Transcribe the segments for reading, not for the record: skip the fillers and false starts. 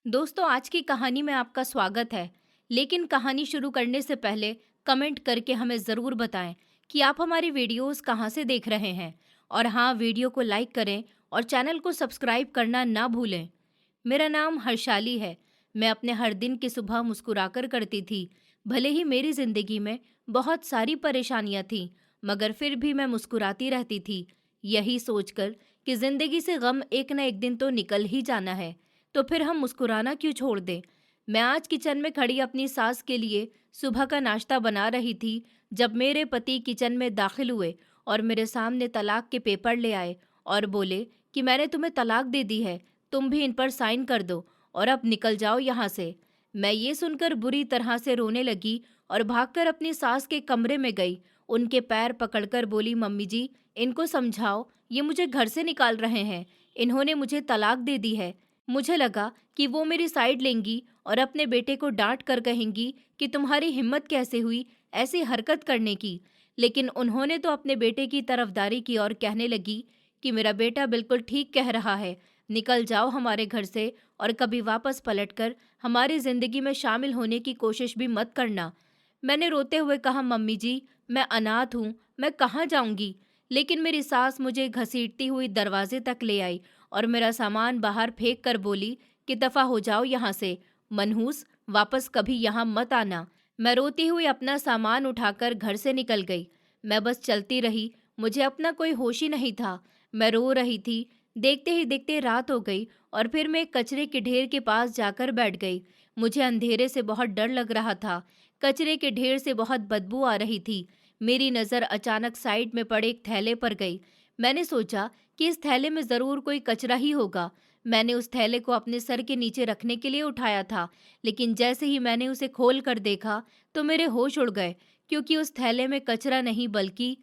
दोस्तों, आज की कहानी में आपका स्वागत है। लेकिन कहानी शुरू करने से पहले कमेंट करके हमें ज़रूर बताएं कि आप हमारी वीडियोस कहाँ से देख रहे हैं। और हाँ, वीडियो को लाइक करें और चैनल को सब्सक्राइब करना ना भूलें। मेरा नाम हर्षाली है। मैं अपने हर दिन की सुबह मुस्कुराकर करती थी। भले ही मेरी ज़िंदगी में बहुत सारी परेशानियाँ थीं, मगर फिर भी मैं मुस्कुराती रहती थी, यही सोचकर कि ज़िंदगी से गम एक न एक दिन तो निकल ही जाना है। तो फिर हम मुस्कुराना क्यों छोड़ दें। मैं आज किचन में खड़ी अपनी सास के लिए सुबह का नाश्ता बना रही थी, जब मेरे पति किचन में दाखिल हुए और मेरे सामने तलाक के पेपर ले आए और बोले कि मैंने तुम्हें तलाक दे दी है, तुम भी इन पर साइन कर दो और अब निकल जाओ यहाँ से। मैं ये सुनकर बुरी तरह से रोने लगी और भागकर अपनी सास के कमरे में गई। उनके पैर पकड़कर बोली, मम्मी जी, इनको समझाओ, ये मुझे घर से निकाल रहे हैं, इन्होंने मुझे तलाक दे दी है। मुझे लगा कि वो मेरी साइड लेंगी और अपने बेटे को डांट कर कहेंगी कि तुम्हारी हिम्मत कैसे हुई ऐसी हरकत करने की। लेकिन उन्होंने तो अपने बेटे की तरफदारी की और कहने लगी कि मेरा बेटा बिल्कुल ठीक कह रहा है, निकल जाओ हमारे घर से और कभी वापस पलटकर हमारी जिंदगी में शामिल होने की कोशिश भी मत करना। मैंने रोते हुए कहा, मम्मी जी, मैं अनाथ हूँ, मैं कहाँ जाऊँगी। लेकिन मेरी सास मुझे घसीटती हुई दरवाजे तक ले आई और मेरा सामान बाहर फेंक कर बोली कि दफा हो जाओ यहाँ से, मनहूस, वापस कभी यहाँ मत आना। मैं रोती हुई अपना सामान उठाकर घर से निकल गई। मैं बस चलती रही, मुझे अपना कोई होश ही नहीं था। मैं रो रही थी। देखते ही देखते रात हो गई और फिर मैं एक कचरे के ढेर के पास जाकर बैठ गई। मुझे अंधेरे से बहुत डर लग रहा था। कचरे के ढेर से बहुत बदबू आ रही थी। मेरी नज़र अचानक साइड में पड़े एक थैले पर गई। मैंने सोचा कि इस थैले में ज़रूर कोई कचरा ही होगा। मैंने उस थैले को अपने सर के नीचे रखने के लिए उठाया था, लेकिन जैसे ही मैंने उसे खोल कर देखा तो मेरे होश उड़ गए, क्योंकि उस थैले में कचरा नहीं बल्कि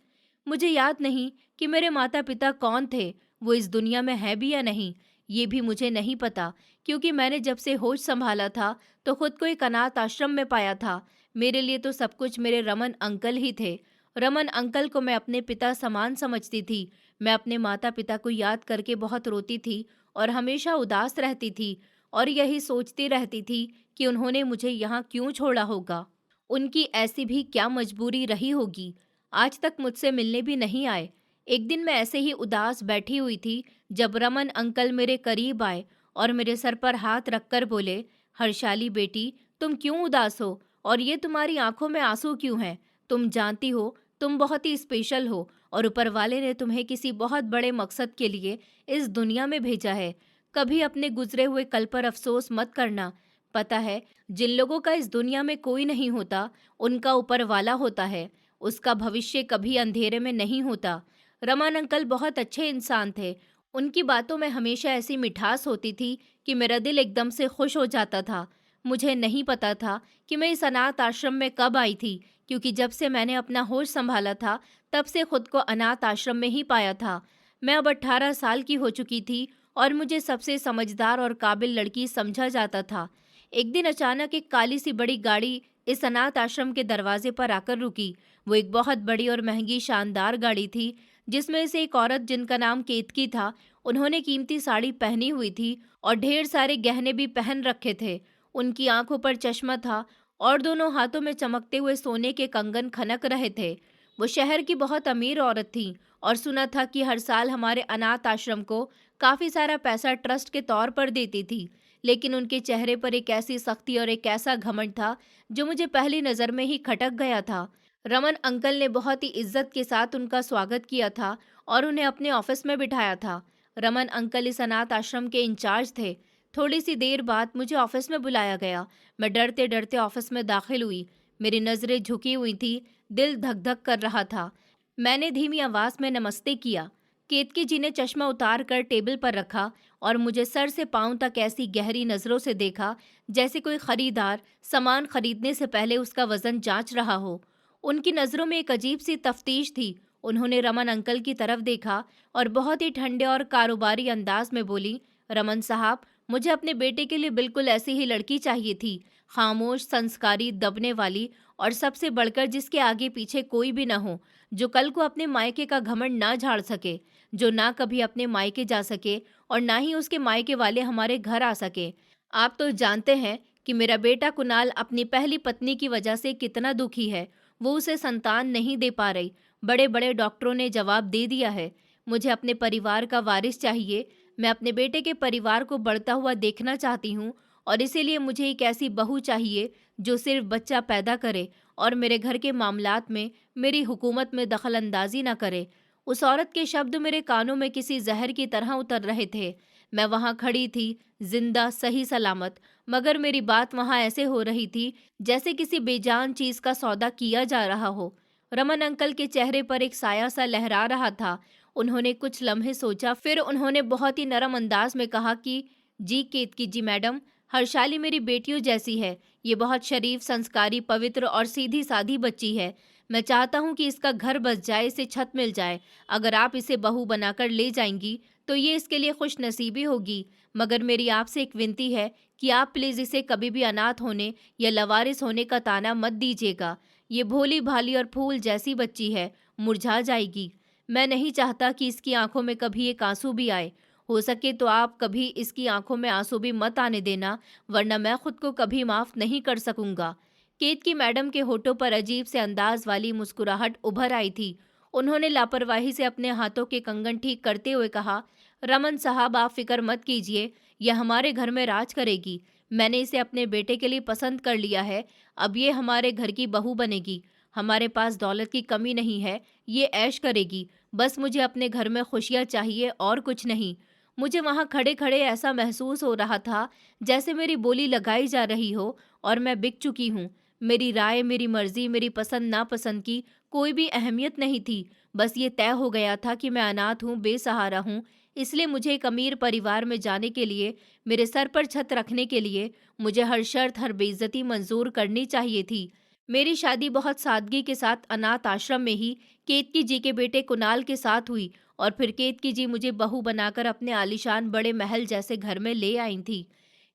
मुझे याद नहीं कि मेरे माता पिता कौन थे, वो इस दुनिया में है भी या नहीं, ये भी मुझे नहीं पता, क्योंकि मैंने जब से होश संभाला था तो खुद को एक अनाथ आश्रम में पाया था। मेरे लिए तो सब कुछ मेरे रमन अंकल ही थे। रमन अंकल को मैं अपने पिता समान समझती थी। मैं अपने माता पिता को याद करके बहुत रोती थी और हमेशा उदास रहती थी और यही सोचती रहती थी कि उन्होंने मुझे यहाँ क्यों छोड़ा होगा। उनकी ऐसी भी क्या मजबूरी रही होगी, आज तक मुझसे मिलने भी नहीं आए। एक दिन मैं ऐसे ही उदास बैठी हुई थी जब रमन अंकल मेरे करीब आए और मेरे सर पर हाथ रखकर बोले, हर्षाली बेटी, तुम क्यों उदास हो और ये तुम्हारी आंखों में आंसू क्यों हैं? तुम जानती हो तुम बहुत ही स्पेशल हो और ऊपर वाले ने तुम्हें किसी बहुत बड़े मकसद के लिए इस दुनिया में भेजा है। कभी अपने गुजरे हुए कल पर अफसोस मत करना। पता है, जिन लोगों का इस दुनिया में कोई नहीं होता, उनका ऊपर वाला होता है। उसका भविष्य कभी अंधेरे में नहीं होता। रमन अंकल बहुत अच्छे इंसान थे। उनकी बातों में हमेशा ऐसी मिठास होती थी कि मेरा दिल एकदम से खुश हो जाता था। मुझे नहीं पता था कि मैं इस अनाथ आश्रम में कब आई थी, क्योंकि जब से मैंने अपना होश संभाला था तब से खुद को अनाथ आश्रम में ही पाया था। मैं अब 18 साल की हो चुकी थी और मुझे सबसे समझदार और काबिल लड़की समझा जाता था। एक दिन अचानक एक काली सी बड़ी गाड़ी इस अनाथ आश्रम के दरवाजे पर आकर रुकी। वो एक बहुत बड़ी और महंगी शानदार गाड़ी थी, जिसमें से एक औरत जिनका नाम केतकी था, उन्होंने कीमती साड़ी पहनी हुई थी और ढेर सारे गहने भी पहन रखे थे। उनकी आंखों पर चश्मा था और दोनों हाथों में चमकते हुए सोने के कंगन खनक रहे थे। वो शहर की बहुत अमीर औरत थी और सुना था कि हर साल हमारे अनाथ आश्रम को काफी सारा पैसा ट्रस्ट के तौर पर देती थी। लेकिन उनके चेहरे पर एक ऐसी सख्ती और एक ऐसा घमंड था जो मुझे पहली नजर में ही खटक गया था। रमन अंकल ने बहुत ही इज्जत के साथ उनका स्वागत किया था और उन्हें अपने ऑफिस में बिठाया था। रमन अंकल इस अनाथ आश्रम के इंचार्ज थे। थोड़ी सी देर बाद मुझे ऑफिस में बुलाया गया। मैं डरते डरते ऑफिस में दाखिल हुई। मेरी नजरें झुकी हुई थी, दिल धक धक कर रहा था। मैंने धीमी आवाज में नमस्ते किया। केतकी जी ने चश्मा उतार कर टेबल पर रखा और मुझे सर से पांव तक ऐसी गहरी नजरों से देखा जैसे कोई खरीदार सामान खरीदने से पहले उसका वजन जांच रहा हो। उनकी नजरों में एक अजीब सी तफ्तीश थी। उन्होंने रमन अंकल की तरफ देखा और बहुत ही ठंडे और कारोबारी अंदाज में बोली, रमन साहब, मुझे अपने बेटे के लिए बिल्कुल ऐसी ही लड़की चाहिए थी, खामोश, संस्कारी, दबने वाली और सबसे बढ़कर जिसके आगे पीछे कोई भी न हो, जो कल को अपने मायके का घमंड ना झाड़ सके, जो ना कभी अपने मायके जा सके और ना ही उसके मायके वाले हमारे घर आ सके। आप तो जानते हैं कि मेरा बेटा कुणाल अपनी पहली पत्नी की वजह से कितना दुखी है। वो उसे संतान नहीं दे पा रही। बड़े बड़े डॉक्टरों ने जवाब दे दिया है। मुझे अपने परिवार का वारिस चाहिए। मैं अपने बेटे के परिवार को बढ़ता हुआ देखना चाहती हूँ और इसीलिए मुझे एक ऐसी बहू चाहिए जो सिर्फ बच्चा पैदा करे और मेरे घर के मामलात में मेरी हुकूमत में दखल अंदाजी न करे। उस औरत के शब्द मेरे कानों में किसी जहर की तरह उतर रहे थे। मैं वहां खड़ी थी, जिंदा, सही सलामत, मगर मेरी बात वहां ऐसे हो रही थी जैसे किसी बेजान चीज का सौदा किया जा रहा हो। रमन अंकल के चेहरे पर एक साया सा लहरा रहा था। उन्होंने कुछ लम्हे सोचा, फिर उन्होंने बहुत ही नरम अंदाज में कहा कि जी केतकी जी मैडम, हर्षाली मेरी बेटियों जैसी है। ये बहुत शरीफ, संस्कारी, पवित्र और सीधी साधी बच्ची है। मैं चाहता हूँ कि इसका घर बस जाए, इसे छत मिल जाए। अगर आप इसे बहू बनाकर ले जाएंगी तो ये इसके लिए खुश नसीबी होगी। मगर मेरी आपसे एक विनती है कि आप प्लीज़ इसे कभी भी अनाथ होने या लवारिस होने का ताना मत दीजिएगा। ये भोली भाली और फूल जैसी बच्ची है, मुरझा जाएगी। मैं नहीं चाहता कि इसकी आंखों में कभी एक आंसू भी आए। हो सके तो आप कभी इसकी आंखों में आंसू भी मत आने देना, वरना मैं खुद को कभी माफ़ नहीं कर सकूंगा। केतकी मैडम के होठों पर अजीब से अंदाज वाली मुस्कुराहट उभर आई थी। उन्होंने लापरवाही से अपने हाथों के कंगन ठीक करते हुए कहा, रमन साहब, आप फिक्र मत कीजिए, यह हमारे घर में राज करेगी। मैंने इसे अपने बेटे के लिए पसंद कर लिया है। अब ये हमारे घर की बहू बनेगी। हमारे पास दौलत की कमी नहीं है, ये ऐश करेगी। बस मुझे अपने घर में खुशियाँ चाहिए और कुछ नहीं। मुझे वहाँ खड़े खड़े ऐसा महसूस हो रहा था जैसे मेरी बोली लगाई जा रही हो और मैं बिक चुकी हूँ। मेरी राय, मेरी मर्जी, मेरी पसंद नापसंद की कोई भी अहमियत नहीं थी। बस ये तय हो गया था कि मैं अनाथ हूँ, बेसहारा हूँ। इसलिए मुझे एक अमीर परिवार में जाने के लिए, मेरे सर पर छत रखने के लिए मुझे हर शर्त, हर बेइज्जती मंजूर करनी चाहिए थी। मेरी शादी बहुत सादगी के साथ अनाथ आश्रम में ही केतकी जी के बेटे कुणाल के साथ हुई और फिर केतकी जी मुझे बहू बनाकर अपने आलीशान बड़े महल जैसे घर में ले आई थी।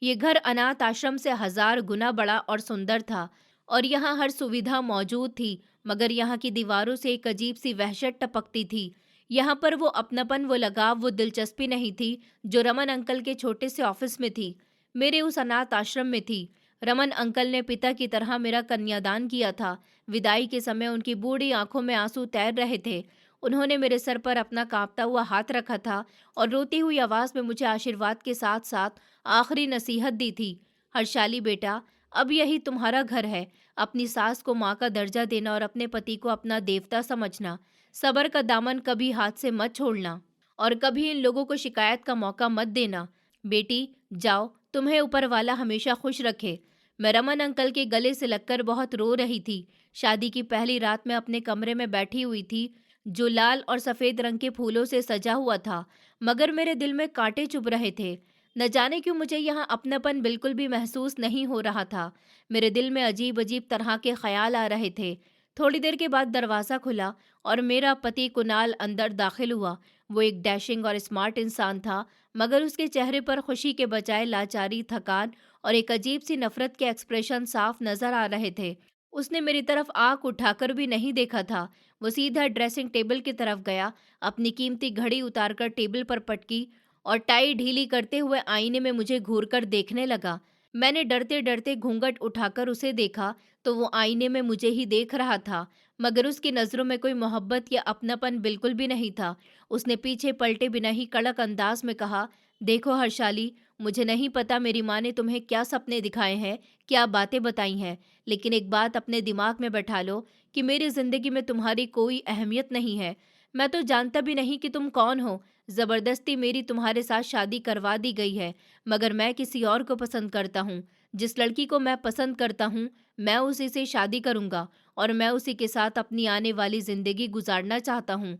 ये घर अनाथ आश्रम से 1000 गुना बड़ा और सुंदर था और यहाँ हर सुविधा मौजूद थी, मगर यहाँ की दीवारों से एक अजीब सी वहशत टपकती थी। यहाँ पर वो अपनापन, वो लगाव, वो दिलचस्पी नहीं थी जो रमन अंकल के छोटे से ऑफिस में थी, मेरे उस अनाथ आश्रम में थी। रमन अंकल ने पिता की तरह मेरा कन्यादान किया था। विदाई के समय उनकी बूढ़ी आंखों में आंसू तैर रहे थे। उन्होंने मेरे सर पर अपना कांपता हुआ हाथ रखा था और रोती हुई आवाज में मुझे आशीर्वाद के साथ साथ आखिरी नसीहत दी थी, हर्षाली बेटा, अब यही तुम्हारा घर है। अपनी सास को माँ का दर्जा देना और अपने पति को अपना देवता समझना। सबर का दामन कभी हाथ से मत छोड़ना और कभी इन लोगों को शिकायत का मौका मत देना। बेटी जाओ, तुम्हें ऊपर वाला हमेशा खुश रखे। मैं रमन अंकल के गले से लगकर बहुत रो रही थी। शादी की पहली रात में अपने कमरे में बैठी हुई थी जो लाल और सफ़ेद रंग के फूलों से सजा हुआ था, मगर मेरे दिल में कांटे चुभ रहे थे। न जाने क्यों मुझे यहाँ अपनापन बिल्कुल भी महसूस नहीं हो रहा था। मेरे दिल में अजीब अजीब तरह के ख्याल आ रहे थे। थोड़ी देर के बाद दरवाज़ा खुला और मेरा पति कुणाल अंदर दाखिल हुआ। वो एक डैशिंग और स्मार्ट इंसान था, मगर उसके चेहरे पर खुशी के बजाय लाचारी, थकान और एक अजीब सी नफरत के एक्सप्रेशन साफ नजर आ रहे थे। उसने मेरी तरफ आंख उठाकर भी नहीं देखा था। वो सीधा ड्रेसिंग टेबल की तरफ गया, अपनी कीमती घड़ी उतारकर टेबल पर पटकी और टाई ढीली करते हुए आईने में मुझे घूरकर देखने लगा। मैंने डरते डरते घूंघट उठाकर उसे देखा तो वो आईने में मुझे ही देख रहा था, मगर उसकी नज़रों में कोई मोहब्बत या अपनापन बिल्कुल भी नहीं था। उसने पीछे पलटे बिना ही कड़क अंदाज में कहा, देखो हर्षाली, मुझे नहीं पता मेरी माँ ने तुम्हें क्या सपने दिखाए हैं, क्या बातें बताई हैं, लेकिन एक बात अपने दिमाग में बैठा लो कि मेरी ज़िंदगी में तुम्हारी कोई अहमियत नहीं है। मैं तो जानता भी नहीं कि तुम कौन हो। ज़बरदस्ती मेरी तुम्हारे साथ शादी करवा दी गई है, मगर मैं किसी और को पसंद करता हूँ। जिस लड़की को मैं पसंद करता हूँ, मैं उसी से शादी करूँगा और मैं उसी के साथ अपनी आने वाली ज़िंदगी गुजारना चाहता हूँ।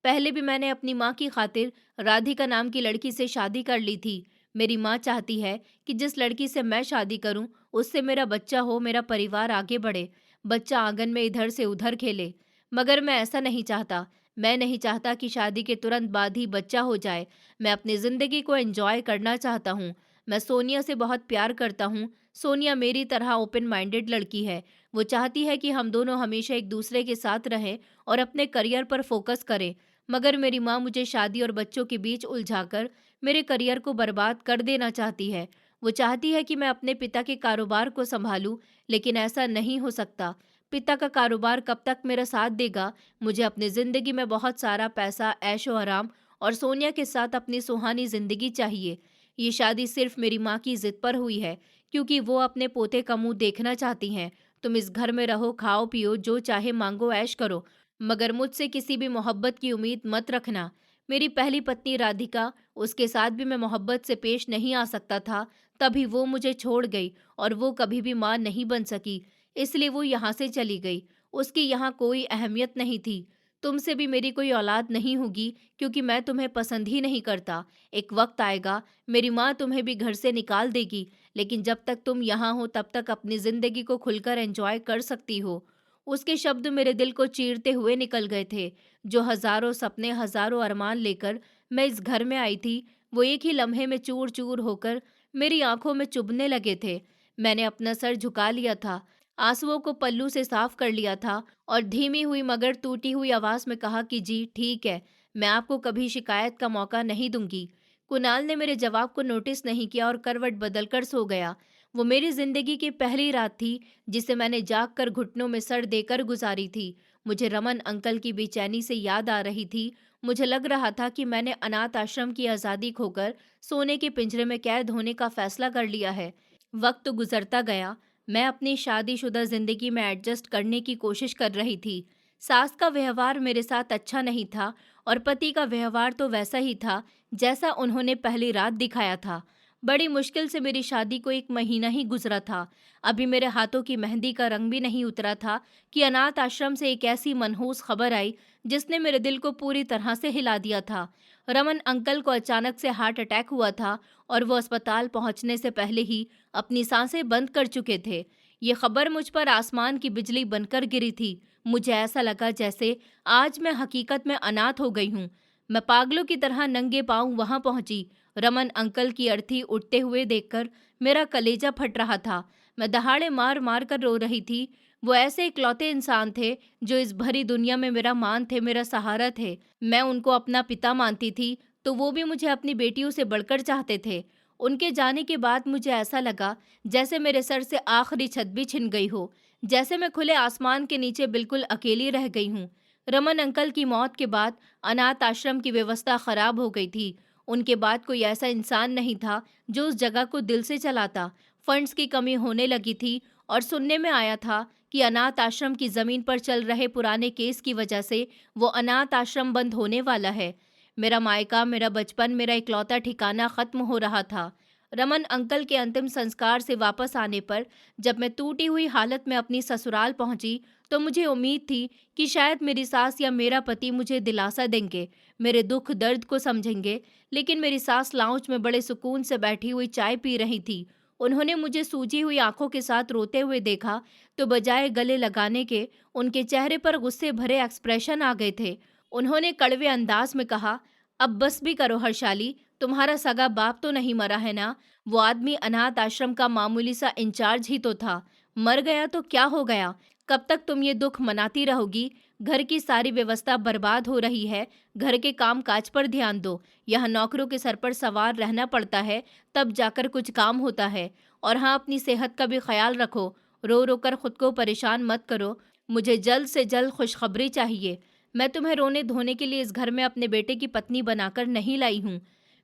पहले भी मैंने अपनी माँ की खातिर राधिका नाम की लड़की से शादी कर ली थी। मेरी माँ चाहती है कि जिस लड़की से मैं शादी करूँ, उससे मेरा बच्चा हो, मेरा परिवार आगे बढ़े, बच्चा आंगन में इधर से उधर खेले। मगर मैं ऐसा नहीं चाहता। मैं नहीं चाहता कि शादी के तुरंत बाद ही बच्चा हो जाए। मैं अपनी ज़िंदगी को एंजॉय करना चाहता हूँ। मैं सोनिया से बहुत प्यार करता हूँ। सोनिया मेरी तरह ओपन माइंडेड लड़की है। वो चाहती है कि हम दोनों हमेशा एक दूसरे के साथ रहें और अपने करियर पर फोकस करें। मगर मेरी माँ मुझे शादी और बच्चों के बीच उलझाकर मेरे करियर को बर्बाद कर देना चाहती है। वो चाहती है कि मैं अपने पिता के कारोबार को संभालूं, लेकिन ऐसा नहीं हो सकता। पिता का कारोबार कब तक मेरा साथ देगा? मुझे अपनी ज़िंदगी में बहुत सारा पैसा, ऐशो आराम और सोनिया के साथ अपनी सुहानी ज़िंदगी चाहिए। ये शादी सिर्फ मेरी माँ की ज़िद पर हुई है, क्योंकि वो अपने पोते का मुंह देखना चाहती हैं। तुम इस घर में रहो, खाओ पियो, जो चाहे मांगो, ऐश करो, मगर मुझसे किसी भी मोहब्बत की उम्मीद मत रखना। मेरी पहली पत्नी राधिका, उसके साथ भी मैं मोहब्बत से पेश नहीं आ सकता था, तभी वो मुझे छोड़ गई और वो कभी भी माँ नहीं बन सकी, इसलिए वो यहाँ से चली गई। उसकी यहाँ कोई अहमियत नहीं थी। तुमसे भी मेरी कोई औलाद नहीं होगी, क्योंकि मैं तुम्हें पसंद ही नहीं करता। एक वक्त आएगा, मेरी माँ तुम्हें भी घर से निकाल देगी, लेकिन जब तक तुम यहाँ हो तब तक अपनी ज़िंदगी को खुलकर एंजॉय कर सकती हो। उसके शब्द मेरे दिल को चीरते हुए निकल गए थे। जो हज़ारों सपने, हज़ारों अरमान लेकर मैं इस घर में आई थी, वो एक ही लम्हे में चूर-चूर होकर मेरी आँखों में चुभने लगे थे। मैंने अपना सर झुका लिया था, आँसुओं को पल्लू से साफ कर लिया था और धीमी हुई मगर टूटी हुई आवाज़ में कहा कि जी ठीक है, मैं आपको कभी शिकायत का मौका नहीं दूँगी। कुणाल ने मेरे जवाब को नोटिस नहीं किया और करवट बदलकर सो गया। वो मेरी ज़िंदगी की पहली रात थी, जिसे मैंने जाग कर घुटनों में सर देकर गुजारी थी। मुझे रमन अंकल की बेचैनी से याद आ रही थी। मुझे लग रहा था कि मैंने अनाथ आश्रम की आज़ादी खोकर सोने के पिंजरे में कैद होने का फैसला कर लिया है। वक्त गुजरता गया। मैं अपनी शादीशुदा ज़िंदगी में एडजस्ट करने की कोशिश कर रही थी। सास का व्यवहार मेरे साथ अच्छा नहीं था और पति का व्यवहार तो वैसा ही था जैसा उन्होंने पहली रात दिखाया था। बड़ी मुश्किल से मेरी शादी को 1 महीना ही गुजरा था। अभी मेरे हाथों की मेहंदी का रंग भी नहीं उतरा था कि अनाथ आश्रम से एक ऐसी मनहूस खबर आई जिसने मेरे दिल को पूरी तरह से हिला दिया था। रमन अंकल को अचानक से हार्ट अटैक हुआ था और वो अस्पताल पहुंचने से पहले ही अपनी सांसें बंद कर चुके थे। ये खबर मुझ पर आसमान की बिजली बनकर गिरी थी। मुझे ऐसा लगा जैसे आज मैं हकीकत में अनाथ हो गई हूँ। मैं पागलों की तरह नंगे पांव वहां पहुंची। रमन अंकल की अर्थी उठते हुए देखकर मेरा कलेजा फट रहा था। मैं दहाड़े मार मार कर रो रही थी। वो ऐसे इकलौते इंसान थे जो इस भरी दुनिया में मेरा मान थे, मेरा सहारा थे। मैं उनको अपना पिता मानती थी, तो वो भी मुझे अपनी बेटियों से बढ़कर चाहते थे। उनके जाने के बाद मुझे ऐसा लगा जैसे मेरे सर से आखिरी छत भी छिन गई हो, जैसे मैं खुले आसमान के नीचे बिल्कुल अकेली रह गई हूँ। रमन अंकल की मौत के बाद अनाथ आश्रम की व्यवस्था खराब हो गई थी। उनके बाद कोई ऐसा इंसान नहीं था जो उस जगह को दिल से चलाता। फंड्स की कमी होने लगी थी और सुनने में आया था कि अनाथ आश्रम की जमीन पर चल रहे पुराने केस की वजह से वो अनाथ आश्रम बंद होने वाला है। मेरा मायका, मेरा बचपन, मेरा इकलौता ठिकाना खत्म हो रहा था। रमन अंकल के अंतिम संस्कार से वापस आने पर जब मैं टूटी हुई हालत में अपनी ससुराल पहुंची, तो मुझे उम्मीद थी कि शायद मेरी सास या मेरा पति मुझे दिलासा देंगे, मेरे दुख दर्द को समझेंगे। लेकिन मेरी सास लाउंज में बड़े सुकून से बैठी हुई चाय पी रही थी। उन्होंने मुझे सूजी हुई आंखों के साथ रोते हुए देखा, तो बजाय गले लगाने के उनके चेहरे पर गुस्से भरे एक्सप्रेशन आ गए थे। उन्होंने कड़वे अंदाज में कहा, अब बस भी करो हर्षाली, तुम्हारा सगा बाप तो नहीं मरा है ना? वो आदमी अनाथ आश्रम का मामूली सा इंचार्ज ही तो था। मर गया तो क्या हो गया? कब तक तुम ये दुख मनाती रहोगी? घर की सारी व्यवस्था बर्बाद हो रही है। घर के काम काज पर ध्यान दो। यहाँ नौकरों के सर पर सवार रहना पड़ता है, तब जाकर कुछ काम होता है। और हाँ, अपनी सेहत का भी ख्याल रखो। रो रो कर खुद को परेशान मत करो। मुझे जल्द से जल्द खुशखबरी चाहिए। मैं तुम्हें रोने धोने के लिए इस घर में अपने बेटे की पत्नी बनाकर नहीं लाई हूँ।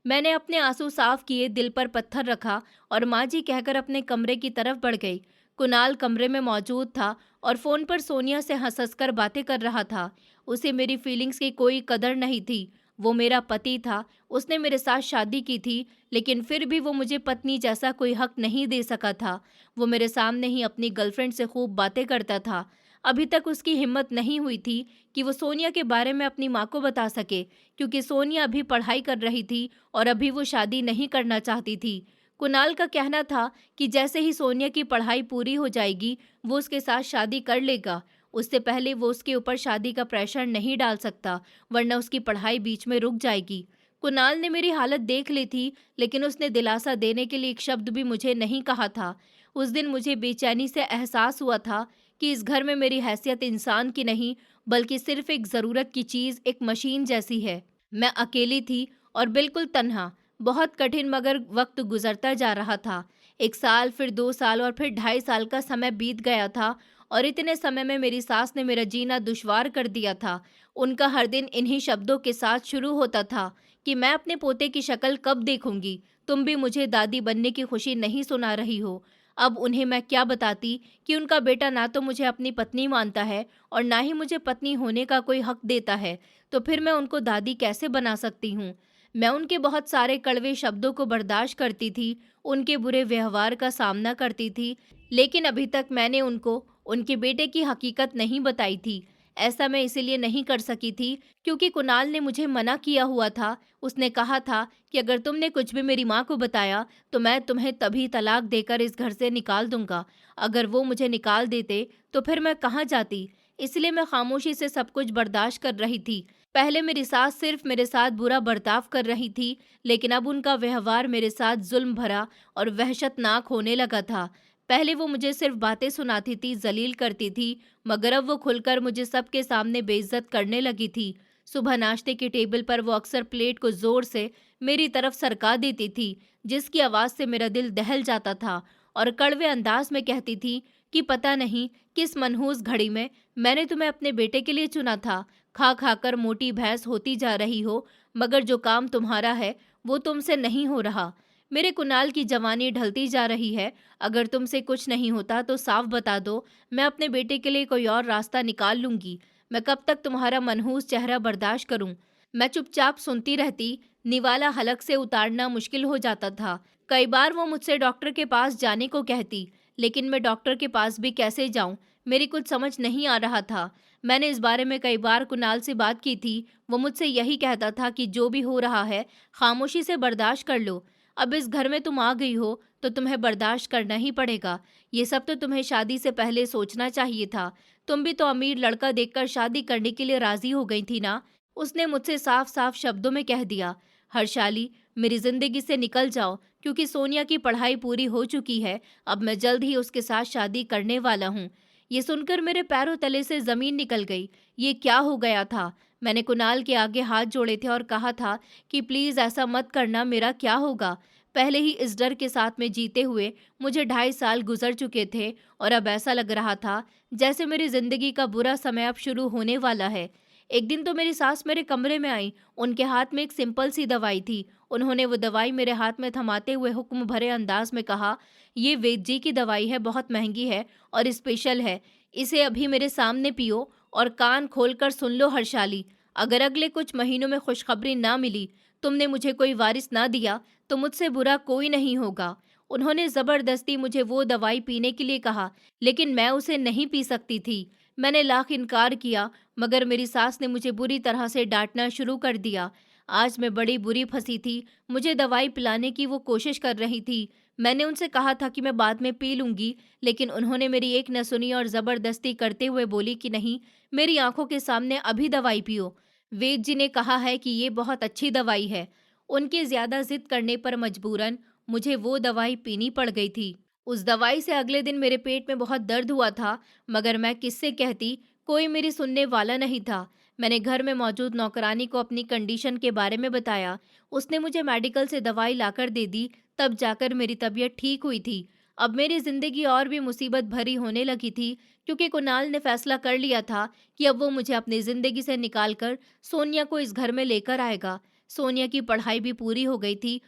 मैंने अपने आंसू साफ किए, दिल पर पत्थर रखा और माँ जी कहकर अपने कमरे की तरफ बढ़ गई। कुणाल कमरे में मौजूद था और फोन पर सोनिया से हंस-हंस बातें कर रहा था। उसे मेरी फीलिंग्स की कोई कदर नहीं थी। वो मेरा पति था, उसने मेरे साथ शादी की थी, लेकिन फिर भी वो मुझे पत्नी जैसा कोई हक नहीं दे सका था। वो मेरे सामने ही अपनी गर्लफ्रेंड से खूब बातें करता था। अभी तक उसकी हिम्मत नहीं हुई थी कि वो सोनिया के बारे में अपनी माँ को बता सके, क्योंकि सोनिया अभी पढ़ाई कर रही थी और अभी वो शादी नहीं करना चाहती थी। कुणाल का कहना था कि जैसे ही सोनिया की पढ़ाई पूरी हो जाएगी, वो उसके साथ शादी कर लेगा। उससे पहले वो उसके ऊपर शादी का प्रेशर नहीं डाल सकता, वरना उसकी पढ़ाई बीच में रुक जाएगी। कुणाल ने मेरी हालत देख ली थी, लेकिन उसने दिलासा देने के लिए एक शब्द भी मुझे नहीं कहा था। उस दिन मुझे बेचैनी से एहसास हुआ था कि इस घर में मेरी हैसियत इंसान की नहीं, बल्कि सिर्फ एक ज़रूरत की चीज़, एक मशीन जैसी है। मैं अकेली थी और बिल्कुल तन्हा। बहुत कठिन मगर वक्त गुजरता जा रहा था। 1 साल, फिर 2 साल और फिर 2.5 साल का समय बीत गया था और इतने समय में मेरी सास ने मेरा जीना दुश्वार कर दिया था। उनका हर दिन इन्हीं शब्दों के साथ शुरू होता था कि मैं अपने पोते की शक्ल कब देखूंगी? तुम भी मुझे दादी बनने की खुशी नहीं सुना रही हो। अब उन्हें मैं क्या बताती कि उनका बेटा ना तो मुझे अपनी पत्नी मानता है और ना ही मुझे पत्नी होने का कोई हक देता है, तो फिर मैं उनको दादी कैसे बना सकती हूँ? मैं उनके बहुत सारे कड़वे शब्दों को बर्दाश्त करती थी, उनके बुरे व्यवहार का सामना करती थी, लेकिन अभी तक मैंने उनको उनके बेटे की हकीकत नहीं बताई थी। ऐसा मैं इसीलिए नहीं कर सकी थी क्योंकि कुणाल ने मुझे मना किया हुआ था। उसने कहा था कि अगर तुमने कुछ भी मेरी माँ को बताया तो मैं तुम्हें तभी तलाक देकर इस घर से निकाल दूंगा। अगर वो मुझे निकाल देते तो फिर मैं कहाँ जाती? इसलिए मैं खामोशी से सब कुछ बर्दाश्त कर रही थी। पहले मेरी सास सिर्फ मेरे साथ बुरा बर्ताव कर रही थी, लेकिन अब उनका व्यवहार मेरे साथ जुल्म भरा और वहशतनाक होने लगा था। पहले वो मुझे सिर्फ बातें सुनाती थी, जलील करती थी, मगर अब वो खुलकर मुझे सबके सामने बेइज्जत करने लगी थी। सुबह नाश्ते की टेबल पर वो अक्सर प्लेट को जोर से मेरी तरफ सरका देती थी, जिसकी आवाज़ से मेरा दिल दहल जाता था, और कड़वे अंदाज में कहती थी कि पता नहीं किस मनहूस घड़ी में मैंने तुम्हें अपने बेटे के लिए चुना था। खा खाकर मोटी भैंस होती जा रही हो, मगर जो काम तुम्हारा है वो तुमसे नहीं हो रहा। मेरे कुणाल की जवानी ढलती जा रही है। अगर तुमसे कुछ नहीं होता तो साफ बता दो, मैं अपने बेटे के लिए कोई और रास्ता निकाल लूंगी। मैं कब तक तुम्हारा मनहूस चेहरा बर्दाश्त करूं? मैं चुपचाप सुनती रहती। निवाला हलक से उतारना मुश्किल हो जाता था। कई बार वो मुझसे डॉक्टर के पास जाने को कहती, लेकिन मैं डॉक्टर के पास भी कैसे जाऊं? मेरी कुछ समझ नहीं आ रहा था। मैंने इस बारे में कई बार कुणाल से बात की थी। वो मुझसे यही कहता था कि जो भी हो रहा है खामोशी से बर्दाश्त कर लो। अब इस घर में तुम आ गई हो तो तुम्हें बर्दाश्त करना ही पड़ेगा। ये सब तो तुम्हें शादी से पहले सोचना चाहिए था। तुम भी तो अमीर लड़का देखकर शादी करने के लिए राजी हो गई थी ना? उसने मुझसे साफ साफ शब्दों में कह दिया। हर्षाली, मेरी जिंदगी से निकल जाओ, क्योंकि सोनिया की पढ़ाई पूरी हो चुकी है। अब मैं जल्द ही उसके साथ शादी करने वाला हूँ। ये सुनकर मेरे पैरों तले से जमीन निकल गई। ये क्या हो गया था? मैंने कुणाल के आगे हाथ जोड़े थे और कहा था कि प्लीज ऐसा मत करना, मेरा क्या होगा? पहले ही इस डर के साथ में जीते हुए मुझे 2.5 साल गुजर चुके थे और अब ऐसा लग रहा था जैसे मेरी जिंदगी का बुरा समय अब शुरू होने वाला है। एक दिन तो मेरी सास मेरे कमरे में आई। उनके हाथ में एक सिंपल सी दवाई थी। उन्होंने वो दवाई मेरे हाथ में थमाते हुए हुक्म भरे अंदाज में कहा, ये वेद जी की दवाई है, बहुत महंगी है और स्पेशल है। इसे अभी मेरे सामने पियो और कान खोलकर सुन लो हर्षाली। अगर अगले कुछ महीनों में खुशखबरी ना मिली, तुमने मुझे कोई वारिस ना दिया, तो मुझसे बुरा कोई नहीं होगा। उन्होंने जबरदस्ती मुझे वो दवाई पीने के लिए कहा, लेकिन मैं उसे नहीं पी सकती थी। मैंने लाख इनकार किया, मगर मेरी सास ने मुझे बुरी तरह से डांटना शुरू कर दिया। आज मैं बड़ी बुरी फंसी थी। मुझे दवाई पिलाने की वो कोशिश कर रही थी। मैंने उनसे कहा था कि मैं बाद में पी लूंगी, लेकिन उन्होंने मेरी एक न सुनी और जबरदस्ती करते हुए बोली कि नहीं, मेरी आंखों के सामने अभी दवाई पियो। वेद जी ने कहा है कि ये बहुत अच्छी दवाई है। उनके ज्यादा जिद करने पर मजबूरन मुझे वो दवाई पीनी पड़ गई थी। उस दवाई से अगले दिन मेरे पेट में बहुत दर्द हुआ था, मगर मैं किससे कहती? कोई मेरी सुनने वाला नहीं था। मैंने घर में मौजूद नौकरानी को अपनी कंडीशन के बारे में बताया। उसने मुझे मेडिकल से दवाई लाकर दे दी, तब जाकर मेरी तबीयत ठीक हुई थी। अब मेरी जिंदगी और भी मुसीबत भरी होने लगी थी, क्योंकि कुणाल ने फैसला कर लिया था कि अब वो मुझे अपनी जिंदगी से निकालकर सोनिया को इस घर में लेकर आएगा। सोनिया की पढ़ाई भी पूरी हो गई थी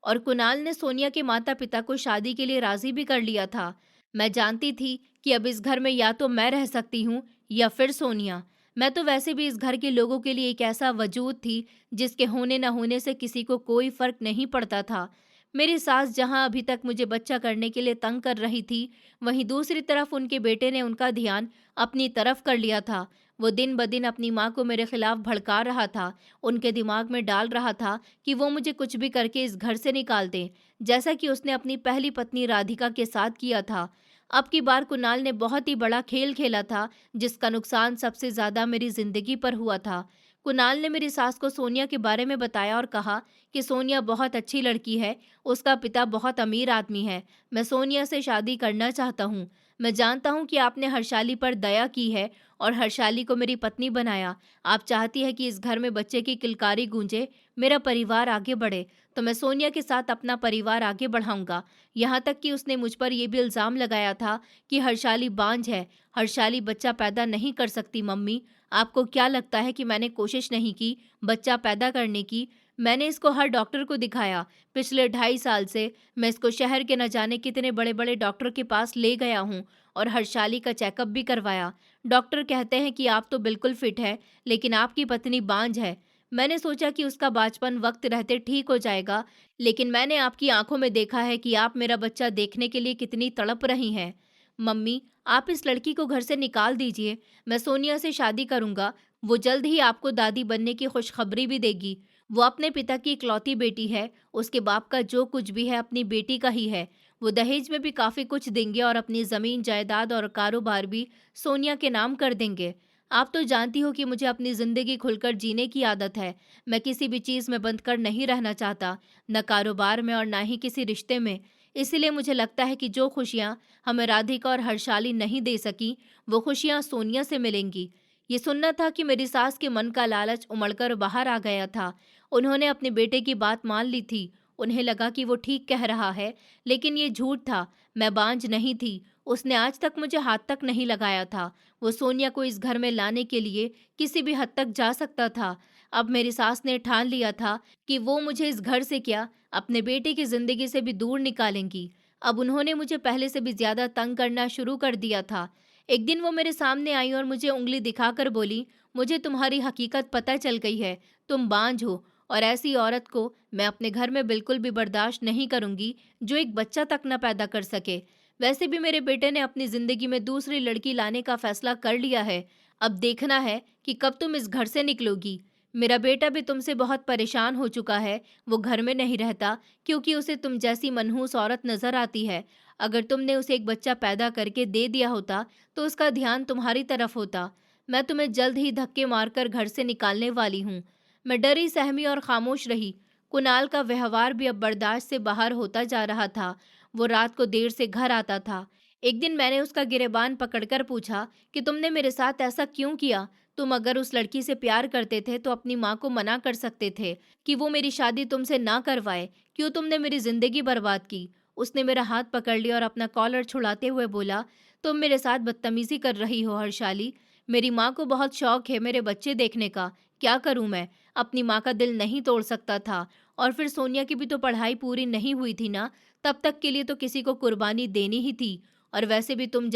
और कुणाल ने सोनिया के माता पिता को शादी के लिए राजी भी कर लिया था। मैं जानती थी कि अब इस घर में या तो मैं रह सकती हूँ या फिर सोनिया। मैं तो वैसे भी इस घर के लोगों के लिए एक ऐसा वजूद थी जिसके होने न होने से किसी को कोई फर्क नहीं पड़ता था। मेरी सास जहां अभी तक मुझे बच्चा करने के लिए तंग कर रही थी, वहीं दूसरी तरफ उनके बेटे ने उनका ध्यान अपनी तरफ कर लिया था। वो दिन ब दिन अपनी माँ को मेरे खिलाफ भड़का रहा था। उनके दिमाग में डाल रहा था कि वो मुझे कुछ भी करके इस घर से निकाल दें, जैसा कि उसने अपनी पहली पत्नी राधिका के साथ किया था। अब की बार कुणाल ने बहुत ही बड़ा खेल खेला था, जिसका नुकसान सबसे ज्यादा मेरी जिंदगी पर हुआ था। कुणाल ने मेरी सास को सोनिया के बारे में बताया और कहा कि सोनिया बहुत अच्छी लड़की है, उसका पिता बहुत अमीर आदमी है। मैं सोनिया से शादी करना चाहता हूँ। मैं जानता हूँ कि आपने हर्षाली पर दया की है और हर्षाली को मेरी पत्नी बनाया। आप चाहती है कि इस घर में बच्चे की किलकारी गूंजे, मेरा परिवार आगे बढ़े। तो मैं सोनिया के साथ अपना परिवार आगे बढ़ाऊंगा। यहाँ तक कि उसने मुझ पर यह भी इल्ज़ाम लगाया था कि हर्षाली बांझ है, हर्षाली बच्चा पैदा नहीं कर सकती। मम्मी, आपको क्या लगता है कि मैंने कोशिश नहीं की बच्चा पैदा करने की? मैंने इसको हर डॉक्टर को दिखाया। पिछले 2.5 साल से मैं इसको शहर के न जाने कितने बड़े-बड़े डॉक्टर के पास ले गया हूँ और हर्षाली का चेकअप भी करवाया। डॉक्टर कहते हैं कि आप तो बिल्कुल फिट है, लेकिन आपकी पत्नी बांझ है। मैंने सोचा कि उसका बाँचपन वक्त रहते ठीक हो जाएगा, लेकिन मैंने आपकी आंखों में देखा है कि आप मेरा बच्चा देखने के लिए कितनी तड़प रही हैं। मम्मी, आप इस लड़की को घर से निकाल दीजिए। मैं सोनिया से शादी करूंगा। वो जल्द ही आपको दादी बनने की खुशखबरी भी देगी। वो अपने पिता की इकलौती बेटी है। उसके बाप का जो कुछ भी है अपनी बेटी का ही है। वो दहेज में भी काफ़ी कुछ देंगे और अपनी ज़मीन जायदाद और कारोबार भी सोनिया के नाम कर देंगे। आप तो जानती हो कि मुझे अपनी ज़िंदगी खुलकर जीने की आदत है। मैं किसी भी चीज़ में बंद कर नहीं रहना चाहता, न कारोबार में और ना ही किसी रिश्ते में। इसीलिए मुझे लगता है कि जो खुशियाँ हमें राधिका और हर्षाली नहीं दे सकी, वो खुशियाँ सोनिया से मिलेंगी। ये सुनना था कि मेरी सास के मन का लालच उमड़कर बाहर आ गया था। उन्होंने अपने बेटे की बात मान ली थी। उन्हें लगा कि वो ठीक कह रहा है, लेकिन ये झूठ था। मैं बांझ नहीं थी। उसने आज तक मुझे हाथ तक नहीं लगाया था। वो सोनिया को इस घर में लाने के लिए किसी भी हद तक जा सकता था। अब मेरी सास ने ठान लिया था कि वो मुझे इस घर से क्या, अपने बेटे की जिंदगी से भी दूर निकालेंगी। अब उन्होंने मुझे पहले से भी ज्यादा तंग करना शुरू कर दिया था। एक दिन वो मेरे सामने आई और मुझे उंगली दिखाकर बोली, मुझे तुम्हारी हकीकत पता चल गई है, तुम बांझ हो और ऐसी औरत को मैं अपने घर में बिल्कुल भी बर्दाश्त नहीं करूंगी जो एक बच्चा तक न पैदा कर सके। वैसे भी मेरे बेटे ने अपनी जिंदगी में दूसरी लड़की लाने का फैसला कर लिया है। अब देखना है कि कब तुम इस घर से निकलोगी। मेरा बेटा भी तुमसे बहुत परेशान हो चुका है। वो घर में नहीं रहता क्योंकि उसे तुम जैसी मनहूस औरत नजर आती है। अगर तुमने उसे एक बच्चा पैदा करके दे दिया होता तो उसका ध्यान तुम्हारी तरफ होता। मैं तुम्हें जल्द ही धक्के मारकर घर से निकालने वाली हूँ। मैं डरी सहमी और खामोश रही। कुणाल का व्यवहार भी अब बर्दाश्त से बाहर होता जा रहा था। वो रात को देर से घर आता था। एक दिन मैंने उसका गिरेबान पकड़कर पूछा कि तुमने मेरे साथ ऐसा क्यों किया? तुम अगर उस लड़की से प्यार करते थे तो अपनी माँ को मना कर सकते थे कि वो मेरी शादी तुमसे ना करवाए। क्यों तुमने मेरी जिंदगी बर्बाद की? उसने मेरा हाथ पकड़ लिया और अपना कॉलर छुड़ाते हुए बोला, तुम मेरे साथ बदतमीजी कर रही हो हर्षाली। मेरी माँ को बहुत शौक है मेरे बच्चे देखने का। क्या करूँ मैं? अपनी माँ का दिल नहीं तोड़ सकता था। और फिर सोनिया की भी तो पढ़ाई पूरी नहीं हुई थी ना। तब तक के लिए तो किसी को कुर्बानी देनी ही थी। और वैसे भी तुम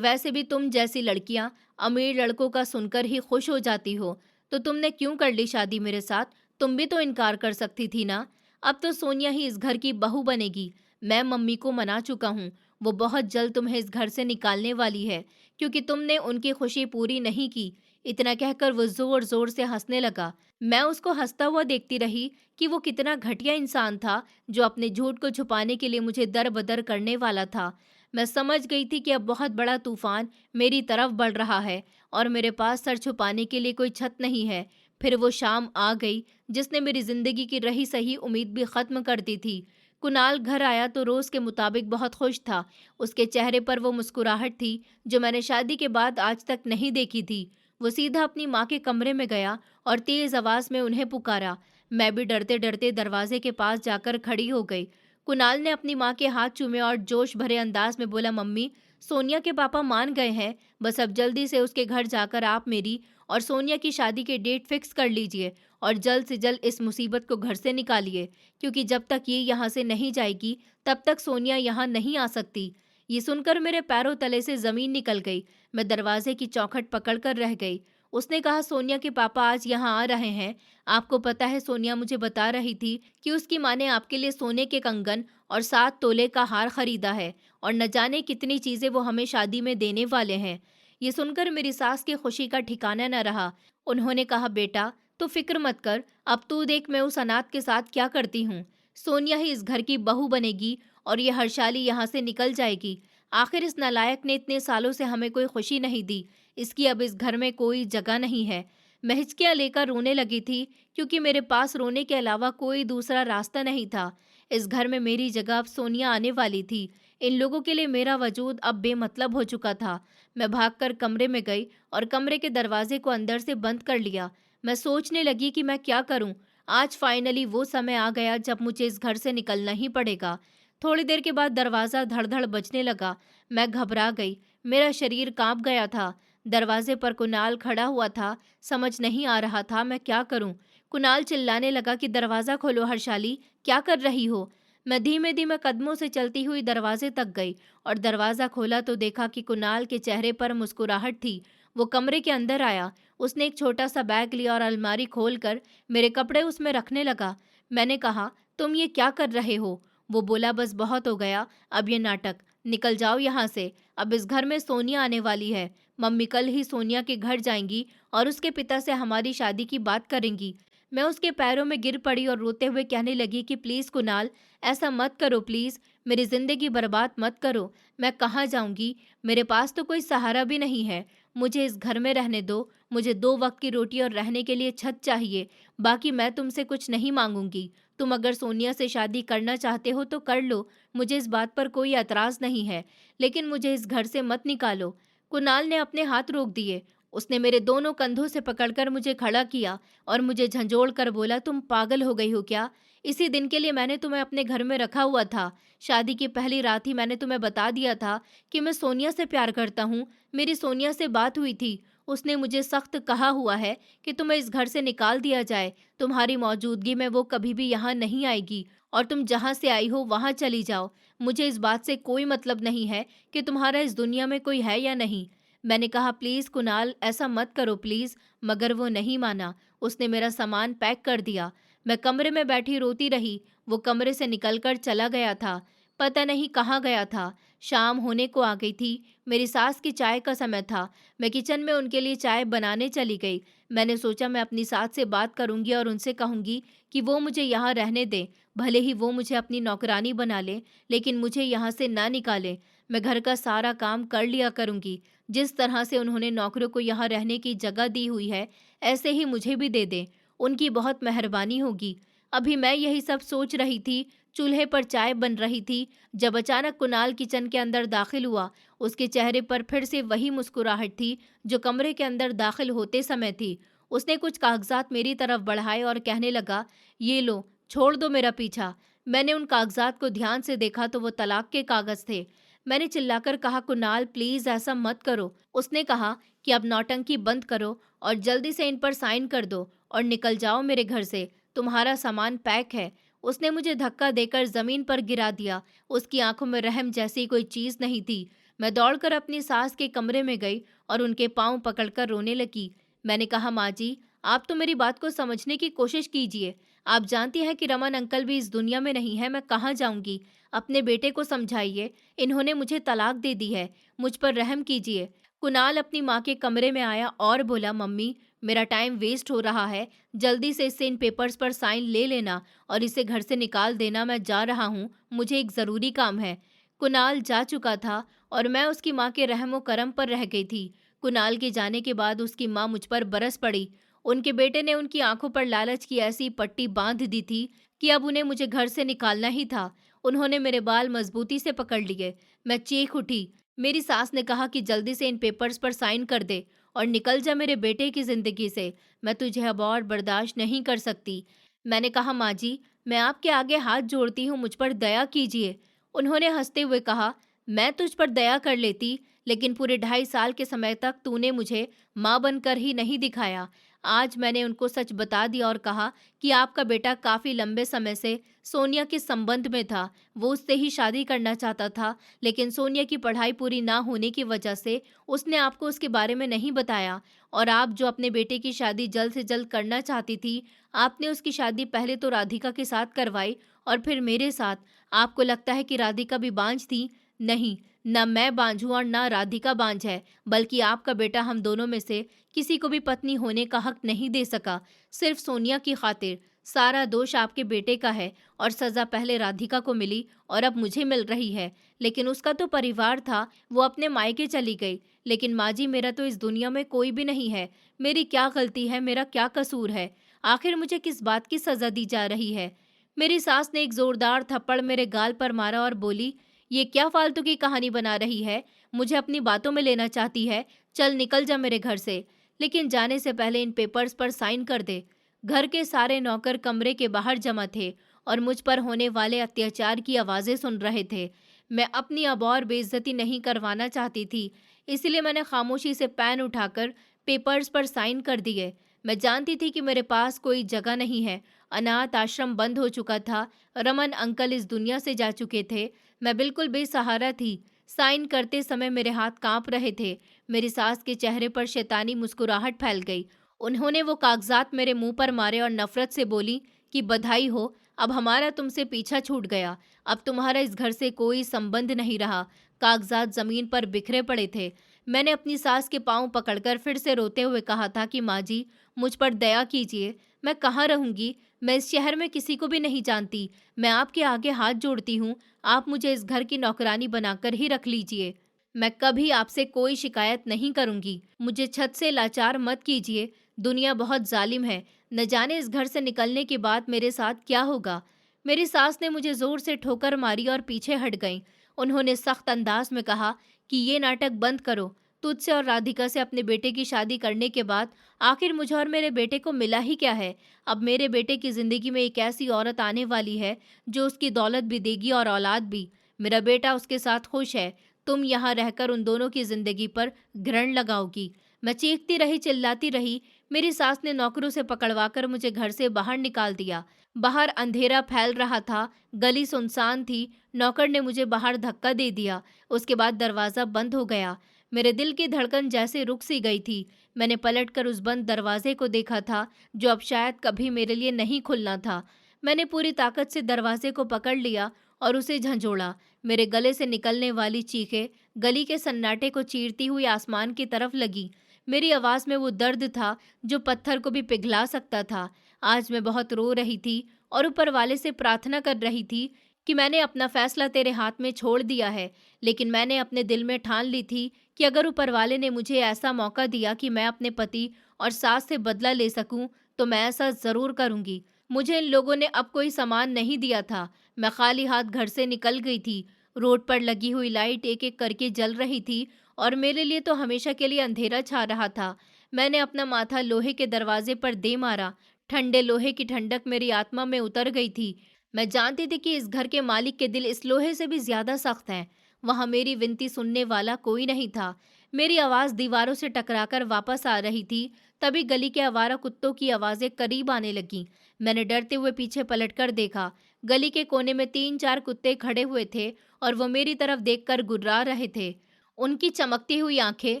जैसी लड़कियां अमीर लड़कों का सुनकर ही खुश हो जाती हो। तो तुमने क्यों कर ली शादी मेरे साथ? तुम भी तो इनकार कर सकती थी ना। अब तो सोनिया ही इस घर की बहू बनेगी। मैं मम्मी को मना चुका हूँ। वो बहुत जल्द तुम्हें इस घर से निकालने वाली है क्योंकि तुमने उनकी खुशी पूरी नहीं की। इतना कहकर वो जोर जोर से हंसने लगा। मैं उसको हंसता हुआ देखती रही कि वो कितना घटिया इंसान था जो अपने झूठ को छुपाने के लिए मुझे दर बदर करने वाला था। मैं समझ गई थी कि अब बहुत बड़ा तूफान मेरी तरफ बढ़ रहा है और मेरे पास सर छुपाने के लिए कोई छत नहीं है। फिर वो शाम आ गई जिसने मेरी जिंदगी की रही सही उम्मीद भी खत्म कर दी थी। कुणाल घर आया तो रोज के मुताबिक बहुत खुश था। उसके चेहरे पर वो मुस्कुराहट थी जो मैंने शादी के बाद आज तक नहीं देखी थी। वो सीधा अपनी माँ के कमरे में गया और तेज आवाज में उन्हें पुकारा। मैं भी डरते डरते दरवाजे के पास जाकर खड़ी हो गई। कुणाल ने अपनी माँ के हाथ चूमे और जोश भरे अंदाज में बोला, मम्मी, सोनिया के पापा मान गए हैं। बस अब जल्दी से उसके घर जाकर आप मेरी और सोनिया की शादी के डेट फिक्स कर लीजिए और जल्द से जल्द इस मुसीबत को घर से निकालिए क्योंकि जब तक ये यहाँ से नहीं जाएगी तब तक सोनिया यहाँ नहीं आ सकती। ये सुनकर मेरे पैरों तले से जमीन निकल गई। मैं दरवाजे की चौखट पकड़कर रह गई। उसने कहा, सोनिया के पापा आज यहाँ आ रहे हैं। आपको पता है, सोनिया मुझे बता रही थी कि उसकी माँ ने आपके लिए सोने के कंगन और 7 तोले का हार खरीदा है और न जाने कितनी चीजें वो हमें शादी में देने वाले हैं। ये सुनकर मेरी सास की खुशी का ठिकाना न रहा। उन्होंने कहा, बेटा तू फिक्र मत कर, अब तू देख मैं उस अनाथ के साथ क्या करती हूँ। सोनिया ही इस घर की बहू बनेगी और ये हर्षाली यहाँ से निकल जाएगी। आखिर इस नालायक ने इतने सालों से हमें कोई खुशी नहीं दी। इसकी अब इस घर में कोई जगह नहीं है। मैं हिचकियाँ लेकर रोने लगी थी क्योंकि मेरे पास रोने के अलावा कोई दूसरा रास्ता नहीं था। इस घर में मेरी जगह अब सोनिया आने वाली थी। इन लोगों के लिए मेरा वजूद अब बेमतलब हो चुका था। मैं भागकर कमरे में गई और कमरे के दरवाजे को अंदर से बंद कर लिया। मैं सोचने लगी कि मैं क्या करूं। आज फाइनली वो समय आ गया जब मुझे इस घर से निकलना ही पड़ेगा। थोड़ी देर के बाद दरवाज़ा धड़-धड़ बजने लगा। मैं घबरा गई, मेरा शरीर काँप गया था। दरवाजे पर कुणाल खड़ा हुआ था, समझ नहीं आ रहा था मैं क्या करूँ? कुणाल चिल्लाने लगा कि दरवाज़ा खोलो हर्षाली, क्या कर रही हो? मैं धीमे-धीमे कदमों से चलती हुई दरवाजे तक गई और दरवाज़ा खोला तो देखा कि कुणाल के चेहरे पर मुस्कुराहट थी। वो कमरे के अंदर आया, उसने एक छोटा-सा बैग लिया और अलमारी खोलकर मेरे कपड़े उसमें रखने लगा। मैंने कहा, तुम ये क्या कर रहे हो? वो बोला, बस बहुत हो गया, अब ये नाटक, निकल जाओ यहाँ से। अब इस घर में सोनिया आने वाली है। मम्मी कल ही सोनिया के घर जाएंगी और उसके पिता से हमारी शादी की बात करेंगी। मैं उसके पैरों में गिर पड़ी और रोते हुए कहने लगी कि प्लीज़ कुणाल, ऐसा मत करो प्लीज़, मेरी ज़िंदगी बर्बाद मत करो। मैं कहाँ जाऊँगी? मेरे पास तो कोई सहारा भी नहीं है। मुझे इस घर में रहने दो। मुझे 2 वक़्त की रोटी और रहने के लिए छत चाहिए। बाकी मैं तुमसे कुछ नहीं माँगूँगी। तुम अगर सोनिया से शादी करना चाहते हो तो कर लो, मुझे इस बात पर कोई एतराज़ नहीं है, लेकिन मुझे इस घर से मत निकालो। कुणाल ने अपने हाथ रोक दिए। उसने मेरे दोनों कंधों से पकड़कर मुझे खड़ा किया और मुझे झंझोड़ कर बोला, तुम पागल हो गई हो क्या? इसी दिन के लिए मैंने तुम्हें अपने घर में रखा हुआ था। शादी की पहली रात ही मैंने तुम्हें बता दिया था कि मैं सोनिया से प्यार करता हूँ। मेरी सोनिया से बात हुई थी। उसने मुझे सख्त कहा हुआ है कि तुम्हें इस घर से निकाल दिया जाए। तुम्हारी मौजूदगी में वो कभी भी यहाँ नहीं आएगी और तुम जहाँ से आई हो वहाँ चली जाओ। मुझे इस बात से कोई मतलब नहीं है कि तुम्हारा इस दुनिया में कोई है या नहीं। मैंने कहा, प्लीज़ कुणाल, ऐसा मत करो प्लीज़, मगर वो नहीं माना। उसने मेरा सामान पैक कर दिया। मैं कमरे में बैठी रोती रही। वो कमरे से निकलकर चला गया था। पता नहीं कहाँ गया था। शाम होने को आ गई थी। मेरी सास की चाय का समय था। मैं किचन में उनके लिए चाय बनाने चली गई। मैंने सोचा मैं अपनी सास से बात करूंगी और उनसे कहूंगी कि वो मुझे यहाँ रहने दें। भले ही वो मुझे अपनी नौकरानी बना लें, लेकिन मुझे यहाँ से ना निकालें। मैं घर का सारा काम कर लिया करूंगी। जिस तरह से उन्होंने नौकरों को यहाँ रहने की जगह दी हुई है, ऐसे ही मुझे भी दे दें। उनकी बहुत मेहरबानी होगी। अभी मैं यही सब सोच रही थी, चूल्हे पर चाय बन रही थी, जब अचानक कुणाल किचन के अंदर दाखिल हुआ। उसके चेहरे पर फिर से वही मुस्कुराहट थी जो कमरे के अंदर दाखिल होते समय थी। उसने कुछ कागजात मेरी तरफ बढ़ाए और कहने लगा, ये लो, छोड़ दो मेरा पीछा। मैंने उन कागजात को ध्यान से देखा तो वो तलाक के कागज थे। मैंने चिल्लाकर कहा, कुणाल प्लीज ऐसा मत करो। उसने कहा कि अब नौटंकी बंद करो और जल्दी से इन पर साइन कर दो और निकल जाओ मेरे घर से। तुम्हारा सामान पैक है। उसने मुझे धक्का देकर जमीन पर गिरा दिया। उसकी आंखों में रहम जैसी कोई चीज नहीं थी। मैं दौड़कर अपनी सास के कमरे में गई और उनके पांव पकड़कर रोने लगी। मैंने कहा, माँ जी, आप तो मेरी बात को समझने की कोशिश कीजिए। आप जानती हैं कि रमन अंकल भी इस दुनिया में नहीं है। मैं कहाँ जाऊंगी? अपने बेटे को समझाइए। इन्होंने मुझे तलाक दे दी है। मुझ पर रहम कीजिए। कुणाल अपनी माँ के कमरे में आया और बोला, मम्मी, मेरा टाइम वेस्ट हो रहा है। जल्दी से इससे इन पेपर्स पर साइन ले लेना और इसे घर से निकाल देना। मैं जा रहा हूँ, मुझे एक ज़रूरी काम है। कुणाल जा चुका था और मैं उसकी माँ के रहमो करम पर रह गई थी। कुणाल के जाने के बाद उसकी माँ मुझ पर बरस पड़ी। उनके बेटे ने उनकी आंखों पर लालच की ऐसी पट्टी बांध दी थी कि अब उन्हें मुझे घर से निकालना ही था। उन्होंने मेरे बाल मजबूती से पकड़ लिए। मैं चीख उठी। मेरी सास ने कहा कि जल्दी से इन पेपर्स पर साइन कर दे और निकल जा मेरे बेटे की जिंदगी से। मैं तुझे अब और बर्दाश्त नहीं कर सकती। मैंने कहा, माँ जी, मैं आपके आगे हाथ जोड़ती हूँ, मुझ पर दया कीजिए। उन्होंने हंसते हुए कहा, मैं तुझ पर दया कर लेती, लेकिन पूरे 2.5 साल के समय तक तूने मुझे माँ बनकर ही नहीं दिखाया। आज मैंने उनको सच बता दिया और कहा कि आपका बेटा काफ़ी लंबे समय से सोनिया के संबंध में था। वो उससे ही शादी करना चाहता था, लेकिन सोनिया की पढ़ाई पूरी ना होने की वजह से उसने आपको उसके बारे में नहीं बताया। और आप जो अपने बेटे की शादी जल्द से जल्द करना चाहती थी, आपने उसकी शादी पहले तो राधिका के साथ करवाई और फिर मेरे साथ। आपको लगता है कि राधिका भी बांझ थी? नहीं, न मैं बांझ हूँ और न राधिका बांझ है, बल्कि आपका बेटा हम दोनों में से किसी को भी पत्नी होने का हक नहीं दे सका, सिर्फ सोनिया की खातिर। सारा दोष आपके बेटे का है और सजा पहले राधिका को मिली और अब मुझे मिल रही है। लेकिन उसका तो परिवार था, वो अपने मायके चली गई। लेकिन माँ जी, मेरा तो इस दुनिया में कोई भी नहीं है। मेरी क्या गलती है? मेरा क्या कसूर है? आखिर मुझे किस बात की सजा दी जा रही है? मेरी सास ने एक जोरदार थप्पड़ मेरे गाल पर मारा और बोली, ये क्या फालतू की कहानी बना रही है? मुझे अपनी बातों में लेना चाहती है? चल निकल जा मेरे घर से, लेकिन जाने से पहले इन पेपर्स पर साइन कर दे। घर के सारे नौकर कमरे के बाहर जमा थे और मुझ पर होने वाले अत्याचार की आवाज़ें सुन रहे थे। मैं अपनी अब और बेइज्जती नहीं करवाना चाहती थी, इसलिए मैंने खामोशी से पेन उठाकर पेपर्स पर साइन कर दिए। मैं जानती थी कि मेरे पास कोई जगह नहीं है। अनाथ आश्रम बंद हो चुका था, रमन अंकल इस दुनिया से जा चुके थे। मैं बिल्कुल बेसहारा थी। साइन करते समय मेरे हाथ कांप रहे थे। मेरी सास के चेहरे पर शैतानी मुस्कुराहट फैल गई। उन्होंने वो कागजात मेरे मुंह पर मारे और नफरत से बोली कि बधाई हो, अब हमारा तुमसे पीछा छूट गया। अब तुम्हारा इस घर से कोई संबंध नहीं रहा। कागजात जमीन पर बिखरे पड़े थे। मैंने अपनी सास के पांव पकड़कर फिर से रोते हुए कहा था कि माँ जी, मुझ पर दया कीजिए। मैं कहाँ रहूंगी? मैं इस शहर में किसी को भी नहीं जानती। मैं आपके आगे हाथ जोड़ती हूँ, आप मुझे इस घर की नौकरानी बनाकर ही रख लीजिए। मैं कभी आपसे कोई शिकायत नहीं करूंगी। मुझे छत से लाचार मत कीजिए। दुनिया बहुत जालिम है। न जाने इस घर से निकलने के बाद मेरे साथ क्या होगा। मेरी सास ने मुझे जोर से ठोकर मारी और पीछे हट गईं। उन्होंने सख्त अंदाज में कहा कि ये नाटक बंद करो। तुझसे और राधिका से अपने बेटे की शादी करने के बाद आखिर मुझे और मेरे बेटे को मिला ही क्या है? अब मेरे बेटे की जिंदगी में एक ऐसी औरत आने वाली है जो उसकी दौलत भी देगी और औलाद भी। मेरा बेटा उसके साथ खुश है। तुम यहाँ रहकर उन दोनों की जिंदगी पर ग्रहण लगाओगी। मैं चीखती रही, चिल्लाती रही। मेरी सास ने नौकरों से पकड़वाकर मुझे घर से बाहर निकाल दिया। बाहर अंधेरा फैल रहा था, गली सुनसान थी। नौकर ने मुझे बाहर धक्का दे दिया। उसके बाद दरवाज़ा बंद हो गया। मेरे दिल की धड़कन जैसे रुक सी गई थी। मैंने पलटकर उस बंद दरवाजे को देखा था, जो अब शायद कभी मेरे लिए नहीं खुलना था। मैंने पूरी ताकत से दरवाजे को पकड़ लिया और उसे झंझोड़ा। मेरे गले से निकलने वाली चीखें गली के सन्नाटे को चीरती हुई आसमान की तरफ लगी। मेरी आवाज़ में वो दर्द था जो पत्थर को भी पिघला सकता था। आज मैं बहुत रो रही थी और ऊपर वाले से प्रार्थना कर रही थी कि मैंने अपना फैसला तेरे हाथ में छोड़ दिया है। लेकिन मैंने अपने दिल में ठान ली थी कि अगर ऊपर वाले ने मुझे ऐसा मौका दिया कि मैं अपने पति और सास से बदला ले सकूं, तो मैं ऐसा ज़रूर करूंगी। मुझे इन लोगों ने अब कोई सामान नहीं दिया था। मैं खाली हाथ घर से निकल गई थी। रोड पर लगी हुई लाइट एक एक करके जल रही थी और मेरे लिए तो हमेशा के लिए अंधेरा छा रहा था। मैंने अपना माथा लोहे के दरवाजे पर दे मारा। ठंडे लोहे की ठंडक मेरी आत्मा में उतर गई थी। मैं जानती थी कि इस घर के मालिक के दिल इस लोहे से भी ज्यादा सख्त हैं। वहां मेरी विनती सुनने वाला कोई नहीं था। मेरी आवाज दीवारों से टकराकर वापस आ रही थी। तभी गली के आवारा कुत्तों की आवाजें करीब आने लगीं। मैंने डरते हुए पीछे पलटकर देखा। गली के कोने में 3-4 कुत्ते खड़े हुए थे और वो मेरी तरफ देखकर गुर्रा रहे थे। उनकी चमकती हुई आंखें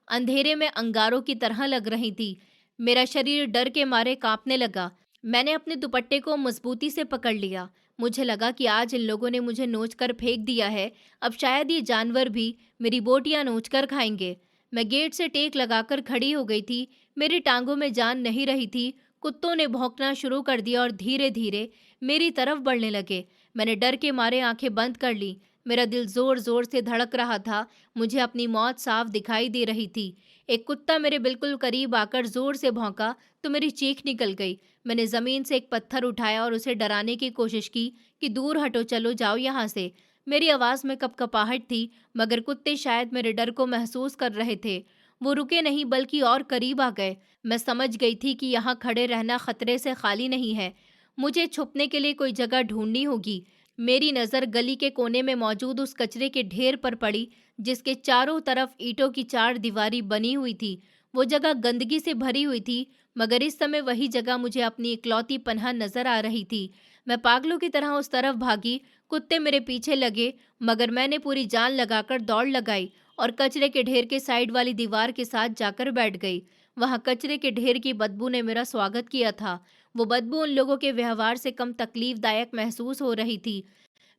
अंधेरे में अंगारों की तरह लग रही थी। मेरा शरीर डर के मारे कांपने लगा। मैंने अपने दुपट्टे को मजबूती से पकड़ लिया। मुझे लगा कि आज इन लोगों ने मुझे नोच कर फेंक दिया है, अब शायद ये जानवर भी मेरी बोटियां नोच कर खाएंगे। मैं गेट से टेक लगाकर खड़ी हो गई थी। मेरी टांगों में जान नहीं रही थी। कुत्तों ने भौंकना शुरू कर दिया और धीरे धीरे मेरी तरफ बढ़ने लगे। मैंने डर के मारे आंखें बंद कर ली। मेरा दिल जोर जोर से धड़क रहा था। मुझे अपनी मौत साफ दिखाई दे रही थी। एक कुत्ता मेरे बिल्कुल करीब आकर जोर से भौंका तो मेरी चीख निकल गई। मैंने जमीन से एक पत्थर उठाया और उसे डराने की कोशिश की कि दूर हटो, चलो जाओ यहाँ से। मेरी आवाज में कपकपाहट थी, मगर कुत्ते शायद मेरे डर को महसूस कर रहे थे। वो रुके नहीं बल्कि और करीब आ गए। मैं समझ गई थी कि यहाँ खड़े रहना खतरे से खाली नहीं है। मुझे छुपने के लिए कोई जगह ढूंढनी होगी। मेरी नज़र गली के कोने में मौजूद उस कचरे के ढेर पर पड़ी, जिसके चारों तरफ ईंटों की चार दीवारी बनी हुई थी। वो जगह गंदगी से भरी हुई थी, मगर इस समय वही जगह मुझे अपनी इकलौती पनाह नजर आ रही थी। मैं पागलों की तरह उस तरफ भागी। कुत्ते मेरे पीछे लगे, मगर मैंने पूरी जान लगाकर दौड़ लगाई और कचरे के ढेर के साइड वाली दीवार के साथ जाकर बैठ गई। वहां कचरे के ढेर की बदबू ने मेरा स्वागत किया था। वो बदबू उन लोगों के व्यवहार से कम तकलीफदायक महसूस हो रही थी।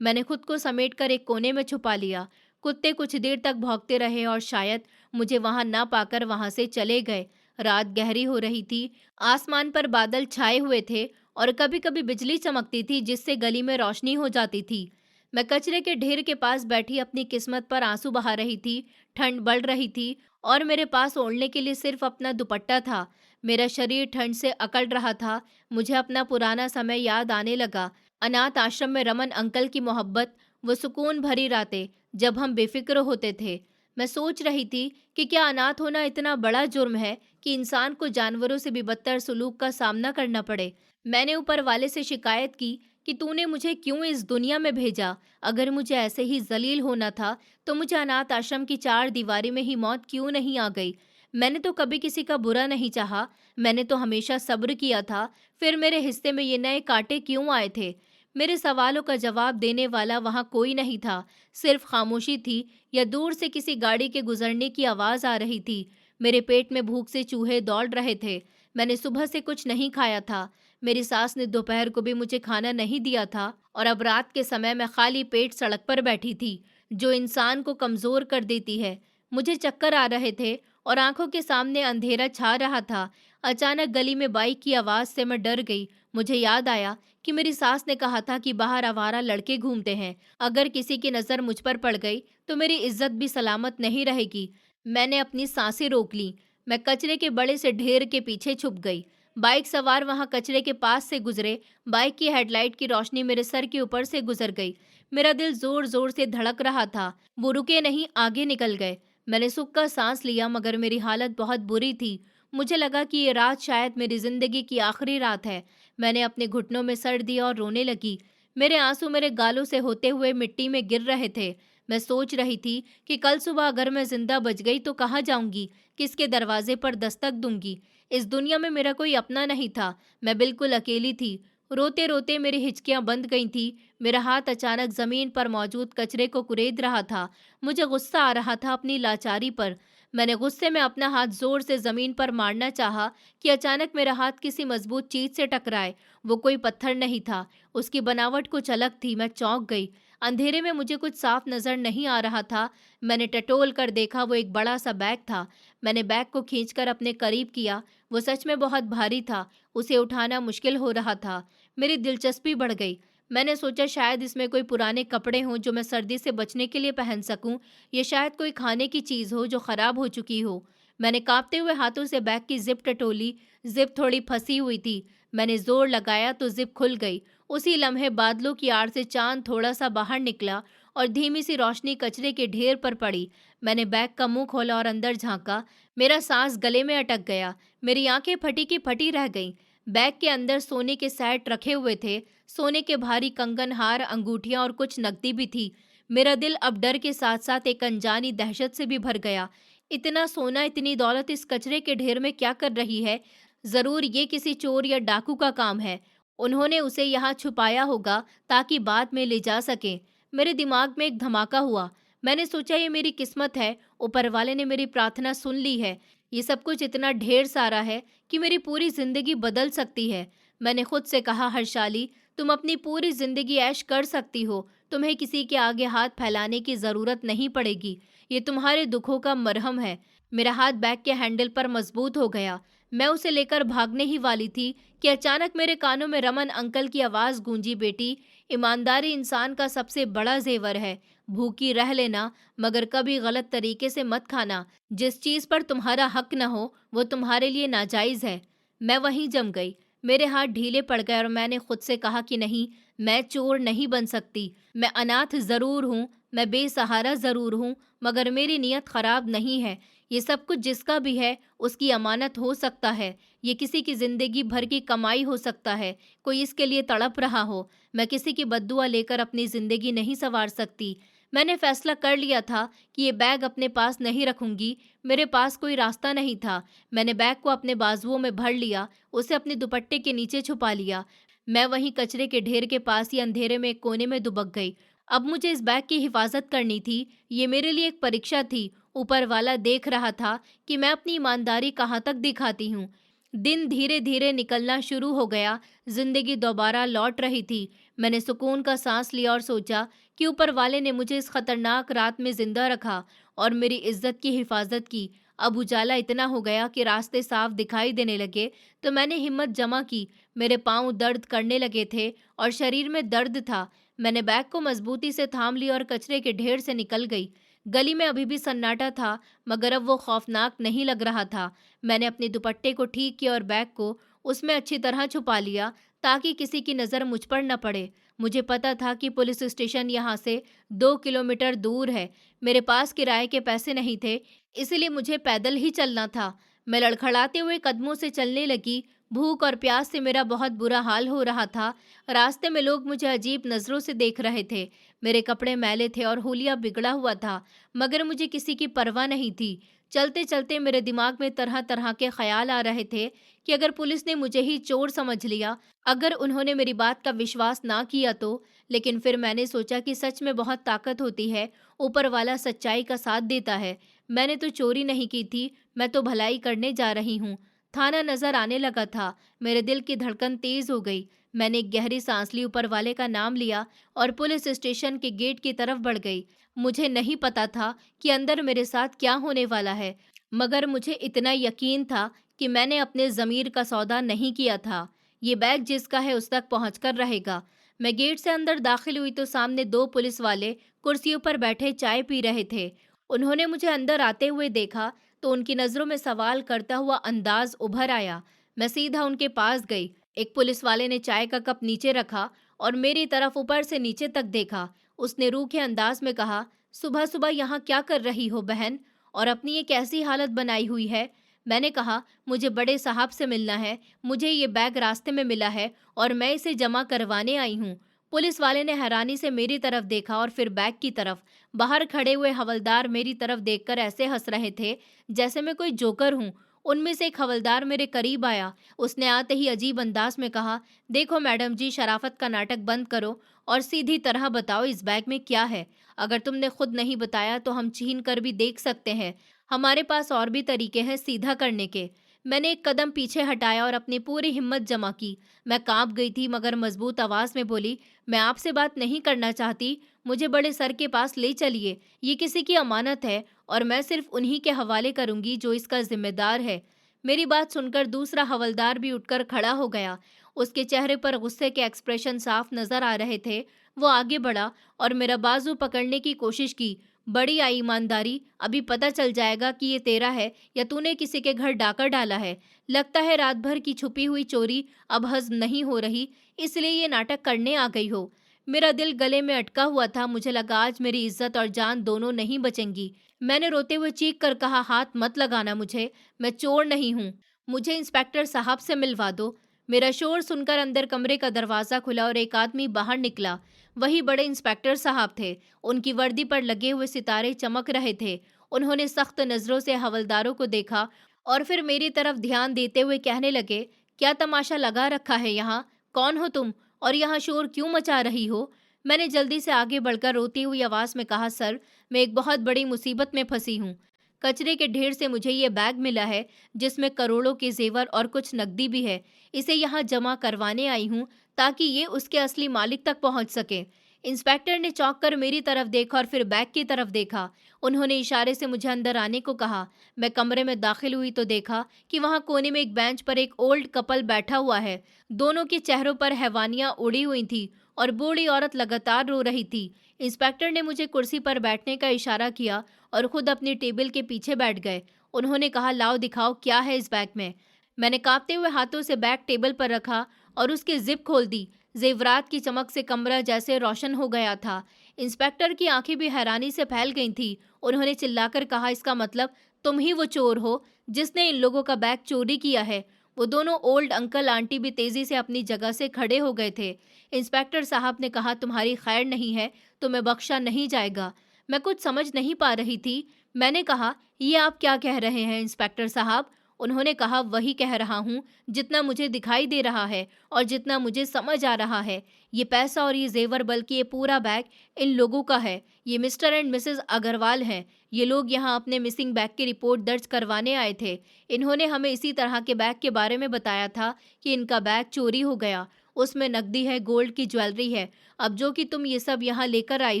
मैंने खुद को समेटकर एक कोने में छुपा लिया। कुत्ते कुछ देर तक भौंकते रहे और शायद मुझे वहां ना पाकर वहां से चले गए। रात गहरी हो रही थी। आसमान पर बादल छाए हुए थे और कभी कभी बिजली चमकती थी, जिससे गली में रोशनी हो जाती थी। मैं कचरे के ढेर के पास बैठी अपनी किस्मत पर आंसू बहा रही थी। ठंड बढ़ रही थी और मेरे पास ओढ़ने के लिए सिर्फ अपना दुपट्टा था। मेरा शरीर ठंड से अकड़ रहा था। मुझे अपना पुराना समय याद आने लगा। अनाथ आश्रम में रमन अंकल की मोहब्बत, वो सुकून भरी रातें जब हम बेफिक्र होते थे। मैं सोच रही थी कि क्या अनाथ होना इतना बड़ा जुर्म है कि इंसान को जानवरों से भी बदतर सलूक का सामना करना पड़े। मैंने ऊपर वाले से शिकायत की कि तूने मुझे क्यों इस दुनिया में भेजा। अगर मुझे ऐसे ही जलील होना था तो मुझे अनाथ आश्रम की चार दीवारी में ही मौत क्यों नहीं आ गई। मैंने तो कभी किसी का बुरा नहीं चाहा, मैंने तो हमेशा सब्र किया था। फिर मेरे हिस्से में ये नए कांटे क्यों आए थे। मेरे सवालों का जवाब देने वाला वहां कोई नहीं था, सिर्फ खामोशी थी या दूर से किसी गाड़ी के गुजरने की आवाज आ रही थी। मेरे पेट में भूख से चूहे दौड़ रहे थे। मैंने सुबह से कुछ नहीं खाया था। मेरी सास ने दोपहर को भी मुझे खाना नहीं दिया था और अब रात के समय मैं खाली पेट सड़क पर बैठी थी, जो इंसान को कमजोर कर देती है। मुझे चक्कर आ रहे थे और आंखों के सामने अंधेरा छा रहा था। अचानक गली में बाइक की आवाज से मैं डर गई। मुझे याद आया कि मेरी सास ने कहा था कि बाहर आवारा लड़के घूमते हैं। अगर किसी की नज़र मुझ पर पड़ गई तो मेरी इज्जत भी सलामत नहीं रहेगी। मैंने अपनी सांसें रोक ली। मैं कचरे के बड़े से ढेर के पीछे छुप गई। बाइक सवार वहां कचरे के पास से गुजरे। बाइक की हेडलाइट की रोशनी मेरे सर के ऊपर से गुजर गई। मेरा दिल जोर जोर से धड़क रहा था। वो रुके नहीं, आगे निकल गए। मैंने सुख का सांस लिया, मगर मेरी हालत बहुत बुरी थी। मुझे लगा कि ये रात शायद मेरी जिंदगी की आखिरी रात है। मैंने अपने घुटनों में सर दिया और रोने लगी। मेरे आंसू मेरे गालों से होते हुए मिट्टी में गिर रहे थे। मैं सोच रही थी कि कल सुबह अगर मैं जिंदा बच गई तो कहाँ जाऊंगी, किसके दरवाजे पर दस्तक दूंगी। इस दुनिया में मेरा कोई अपना नहीं था, मैं बिल्कुल अकेली थी। रोते रोते मेरी हिचकियां बंद गई थी। मेरा हाथ अचानक जमीन पर मौजूद कचरे को कुरेद रहा था। मुझे गुस्सा आ रहा था अपनी लाचारी पर। मैंने गुस्से में अपना हाथ जोर से जमीन पर मारना चाहा कि अचानक मेरा हाथ किसी मजबूत चीज से टकराए। वो कोई पत्थर नहीं था, उसकी बनावट कुछ अलग थी। मैं चौंक गई। अंधेरे में मुझे कुछ साफ नजर नहीं आ रहा था। मैंने टटोल कर देखा, वो एक बड़ा सा बैग था। मैंने बैग को खींचकर अपने करीब किया। वो सच में बहुत भारी था, उसे उठाना मुश्किल हो रहा था। मेरी दिलचस्पी बढ़ गई। मैंने सोचा शायद इसमें कोई पुराने कपड़े हों जो मैं सर्दी से बचने के लिए पहन सकूं। ये शायद कोई खाने की चीज़ हो जो ख़राब हो चुकी हो। मैंने कांपते हुए हाथों से बैग की जिप टटोली। जिप थोड़ी फंसी हुई थी। मैंने जोर लगाया तो जिप खुल गई। उसी लम्हे बादलों की आड़ से चांद थोड़ा सा बाहर निकला और धीमी सी रोशनी कचरे के ढेर पर पड़ी। मैंने बैग का मुंह खोला और अंदर झांका। मेरा सांस गले में अटक गया। मेरी आंखें फटी की फटी रह गईं। बैग के अंदर सोने के सेट रखे हुए थे। सोने के भारी कंगन, हार, अंगूठियां और कुछ नकदी भी थी। मेरा दिल अब डर के साथ साथ एक अनजानी दहशत से भी भर गया। इतना सोना, इतनी दौलत इस कचरे के ढेर में क्या कर रही है। जरूर ये किसी चोर या डाकू का काम है। उन्होंने उसे यहाँ छुपाया होगा ताकि बाद में ले जा सके। मेरे दिमाग में एक धमाका हुआ। मैंने सोचा ये मेरी किस्मत है, ऊपर वाले ने मेरी प्रार्थना सुन ली है। ये सब कुछ इतना ढेर सारा है कि मेरी पूरी जिंदगी बदल सकती है। मैंने खुद से कहा, हर्षाली, तुम अपनी पूरी जिंदगी ऐश कर सकती हो। तुम्हें किसी के आगे हाथ फैलाने की जरूरत नहीं पड़ेगी। ये तुम्हारे दुखों का मरहम है। मेरा हाथ बैग के हैंडल पर मजबूत हो गया। मैं उसे लेकर भागने ही वाली थी कि अचानक मेरे कानों में रमन अंकल की आवाज गूंजी, बेटी, ईमानदारी इंसान का सबसे बड़ा जेवर है। भूखी रह लेना, मगर कभी गलत तरीके से मत खाना। जिस चीज पर तुम्हारा हक न हो वो तुम्हारे लिए नाजायज है। मैं वहीं जम गई। मेरे हाथ ढीले पड़ गए और मैंने खुद से कहा कि नहीं, मैं चोर नहीं बन सकती। मैं अनाथ जरूर हूँ, मैं बेसहारा जरूर हूँ, मगर मेरी नीयत खराब नहीं है। ये सब कुछ जिसका भी है उसकी अमानत हो सकता है। ये किसी की जिंदगी भर की कमाई हो सकता है। कोई इसके लिए तड़प रहा हो। मैं किसी की बद्दुआ लेकर अपनी जिंदगी नहीं संवार सकती। मैंने फैसला कर लिया था कि ये बैग अपने पास नहीं रखूंगी। मेरे पास कोई रास्ता नहीं था। मैंने बैग को अपने बाजुओं में भर लिया, उसे अपने दुपट्टे के नीचे छुपा लिया। मैं वहीं कचरे के ढेर के पास ही अंधेरे में एक कोने में दुबक गई। अब मुझे इस बैग की हिफाजत करनी थी। ये मेरे लिए एक परीक्षा थी। ऊपर वाला देख रहा था कि मैं अपनी ईमानदारी कहाँ तक दिखाती हूँ। दिन धीरे धीरे निकलना शुरू हो गया। जिंदगी दोबारा लौट रही थी। मैंने सुकून का सांस लिया और सोचा कि ऊपर वाले ने मुझे इस खतरनाक रात में जिंदा रखा और मेरी इज्जत की हिफाजत की। अब उजाला इतना हो गया कि रास्ते साफ दिखाई देने लगे तो मैंने हिम्मत जमा की। मेरे पांव दर्द करने लगे थे और शरीर में दर्द था। मैंने बैग को मजबूती से थाम लिया और कचरे के ढेर से निकल गई। गली में अभी भी सन्नाटा था, मगर अब वो खौफनाक नहीं लग रहा था। मैंने अपने दुपट्टे को ठीक किया और बैग को उसमें अच्छी तरह छुपा लिया ताकि किसी की नज़र मुझ पर न पड़े। मुझे पता था कि पुलिस स्टेशन यहाँ से 2 किलोमीटर दूर है। मेरे पास किराए के पैसे नहीं थे, इसलिए मुझे पैदल ही चलना था। मैं लड़खड़ाते हुए कदमों से चलने लगी। भूख और प्यास से मेरा बहुत बुरा हाल हो रहा था। रास्ते में लोग मुझे अजीब नज़रों से देख रहे थे। मेरे कपड़े मैले थे और हुलिया बिगड़ा हुआ था, मगर मुझे किसी की परवाह नहीं थी। चलते चलते मेरे दिमाग में तरह तरह के ख्याल आ रहे थे कि अगर पुलिस ने मुझे ही चोर समझ लिया, अगर उन्होंने मेरी बात का विश्वास ना किया तो। लेकिन फिर मैंने सोचा कि सच में बहुत ताकत होती है, ऊपर वाला सच्चाई का साथ देता है। मैंने तो चोरी नहीं की थी, मैं तो भलाई करने जा रही हूँ। थाना नजर आने लगा था। मेरे दिल की धड़कन तेज हो गई। मैंने एक गहरी सांस ली, ऊपर वाले का नाम लिया और पुलिस स्टेशन के गेट की तरफ बढ़ गई। मुझे नहीं पता था कि अंदर मेरे साथ क्या होने वाला है, मगर मुझे इतना यकीन था कि मैंने अपने ज़मीर का सौदा नहीं किया था। ये बैग जिसका है उस तक पहुंचकर रहेगा। मैं गेट से अंदर दाखिल हुई तो सामने दो पुलिस वाले कुर्सियों पर बैठे चाय पी रहे थे। उन्होंने मुझे अंदर आते हुए देखा तो उनकी नज़रों में सवाल करता हुआ अंदाज उभर आया। मैं सीधा उनके पास गई। एक पुलिस वाले ने चाय का कप नीचे रखा और मेरी तरफ ऊपर से नीचे तक देखा। उसने रूखे अंदाज में कहा, सुबह सुबह यहाँ क्या कर रही हो बहन, और अपनी ये कैसी हालत बनाई हुई है? मैंने कहा, मुझे बड़े साहब से मिलना है। मुझे ये बैग रास्ते में मिला है और मैं इसे जमा करवाने आई हूँ। पुलिस वाले ने हैरानी से मेरी तरफ देखा और फिर बैग की तरफ। बाहर खड़े हुए हवलदार मेरी तरफ देखकर ऐसे हंस रहे थे जैसे मैं कोई जोकर हूँ। उनमें से एक हवलदार मेरे करीब आया। उसने आते ही अजीब अंदाज में कहा, देखो मैडम जी, शराफत का नाटक बंद करो और सीधी तरह बताओ इस बैग में क्या है। अगर तुमने खुद नहीं बताया तो हम छीन कर भी देख सकते हैं। हमारे पास और भी तरीके हैं सीधा करने के। मैंने एक कदम पीछे हटाया और अपनी पूरी हिम्मत जमा की। मैं कांप गई थी मगर मजबूत आवाज में बोली, मैं आपसे बात नहीं करना चाहती। मुझे बड़े सर के पास ले चलिए। ये किसी की अमानत है और मैं सिर्फ उन्हीं के हवाले करूंगी जो इसका जिम्मेदार है। मेरी बात सुनकर दूसरा हवलदार भी उठकर खड़ा हो गया। उसके चेहरे पर गुस्से के एक्सप्रेशन साफ नजर आ रहे थे। वो आगे बढ़ा और मेरा बाजू पकड़ने की कोशिश की। बड़ी आई ईमानदारी, अभी पता चल जाएगा कि ये तेरा है या तूने किसी के घर डाका डाला है। लगता है रात भर की छुपी हुई चोरी अब हजम नहीं हो रही, इसलिए ये नाटक करने आ गई हो। मेरा दिल गले में अटका हुआ था। मुझे लगा आज मेरी इज्जत और जान दोनों नहीं बचेंगी। मैंने रोते हुए चीख कर कहा, हाथ मत लगाना मुझे, मैं चोर नहीं हूँ। मुझे इंस्पेक्टर साहब से मिलवा दो। मेरा शोर सुनकर अंदर कमरे का दरवाजा खुला और एक आदमी बाहर निकला। वही बड़े इंस्पेक्टर साहब थे। उनकी वर्दी पर लगे हुए सितारे चमक रहे थे। उन्होंने सख्त नजरों से हवलदारों को देखा और फिर मेरी तरफ ध्यान देते हुए कहने लगे, क्या तमाशा लगा रखा है यहाँ? कौन हो तुम और यहाँ शोर क्यों मचा रही हो? मैंने जल्दी से आगे बढ़कर रोती हुई आवाज में कहा, सर, मैं एक बहुत बड़ी मुसीबत में फंसी हूँ। कचरे के ढेर से मुझे ये बैग मिला है जिसमें करोड़ों के जेवर और कुछ नकदी भी है। इसे यहाँ जमा करवाने आई हूँ ताकि ये उसके असली मालिक तक पहुँच सके। इंस्पेक्टर ने चौंक कर मेरी तरफ देखा और फिर बैग की तरफ देखा। उन्होंने इशारे से मुझे अंदर आने को कहा। मैं कमरे में दाखिल हुई तो देखा कि वहाँ कोने में एक बेंच पर एक ओल्ड कपल बैठा हुआ है। दोनों के चेहरों पर हैवानियां उड़ी हुई थी और बूढ़ी औरत लगातार रो रही थी। इंस्पेक्टर ने मुझे कुर्सी पर बैठने का इशारा किया और खुद अपनी टेबल के पीछे बैठ गए। उन्होंने कहा, लाओ दिखाओ क्या है इस बैग में। मैंने कांपते हुए हाथों से बैग टेबल पर रखा और उसकी जिप खोल दी। जेवरात की चमक से कमरा जैसे रोशन हो गया था। इंस्पेक्टर की आंखें भी हैरानी से फैल गई थी। उन्होंने चिल्लाकर कहा, इसका मतलब तुम ही वो चोर हो जिसने इन लोगों का बैग चोरी किया है। वो दोनों ओल्ड अंकल आंटी भी तेजी से अपनी जगह से खड़े हो गए थे। इंस्पेक्टर साहब ने कहा, तुम्हारी खैर नहीं है, तुम्हें बख्शा नहीं जाएगा। मैं कुछ समझ नहीं पा रही थी। मैंने कहा, ये आप क्या कह रहे हैं इंस्पेक्टर साहब? उन्होंने कहा, वही कह रहा हूँ जितना मुझे दिखाई दे रहा है और जितना मुझे समझ आ रहा है। ये पैसा और ये जेवर, बल्कि ये पूरा बैग इन लोगों का है। ये मिस्टर एंड मिसेस अग्रवाल हैं। ये लोग यहाँ अपने मिसिंग बैग की रिपोर्ट दर्ज करवाने आए थे। इन्होंने हमें इसी तरह के बैग के बारे में बताया था कि इनका बैग चोरी हो गया। उसमें नकदी है, गोल्ड की ज्वेलरी है। अब जो कि तुम ये सब यहाँ लेकर आई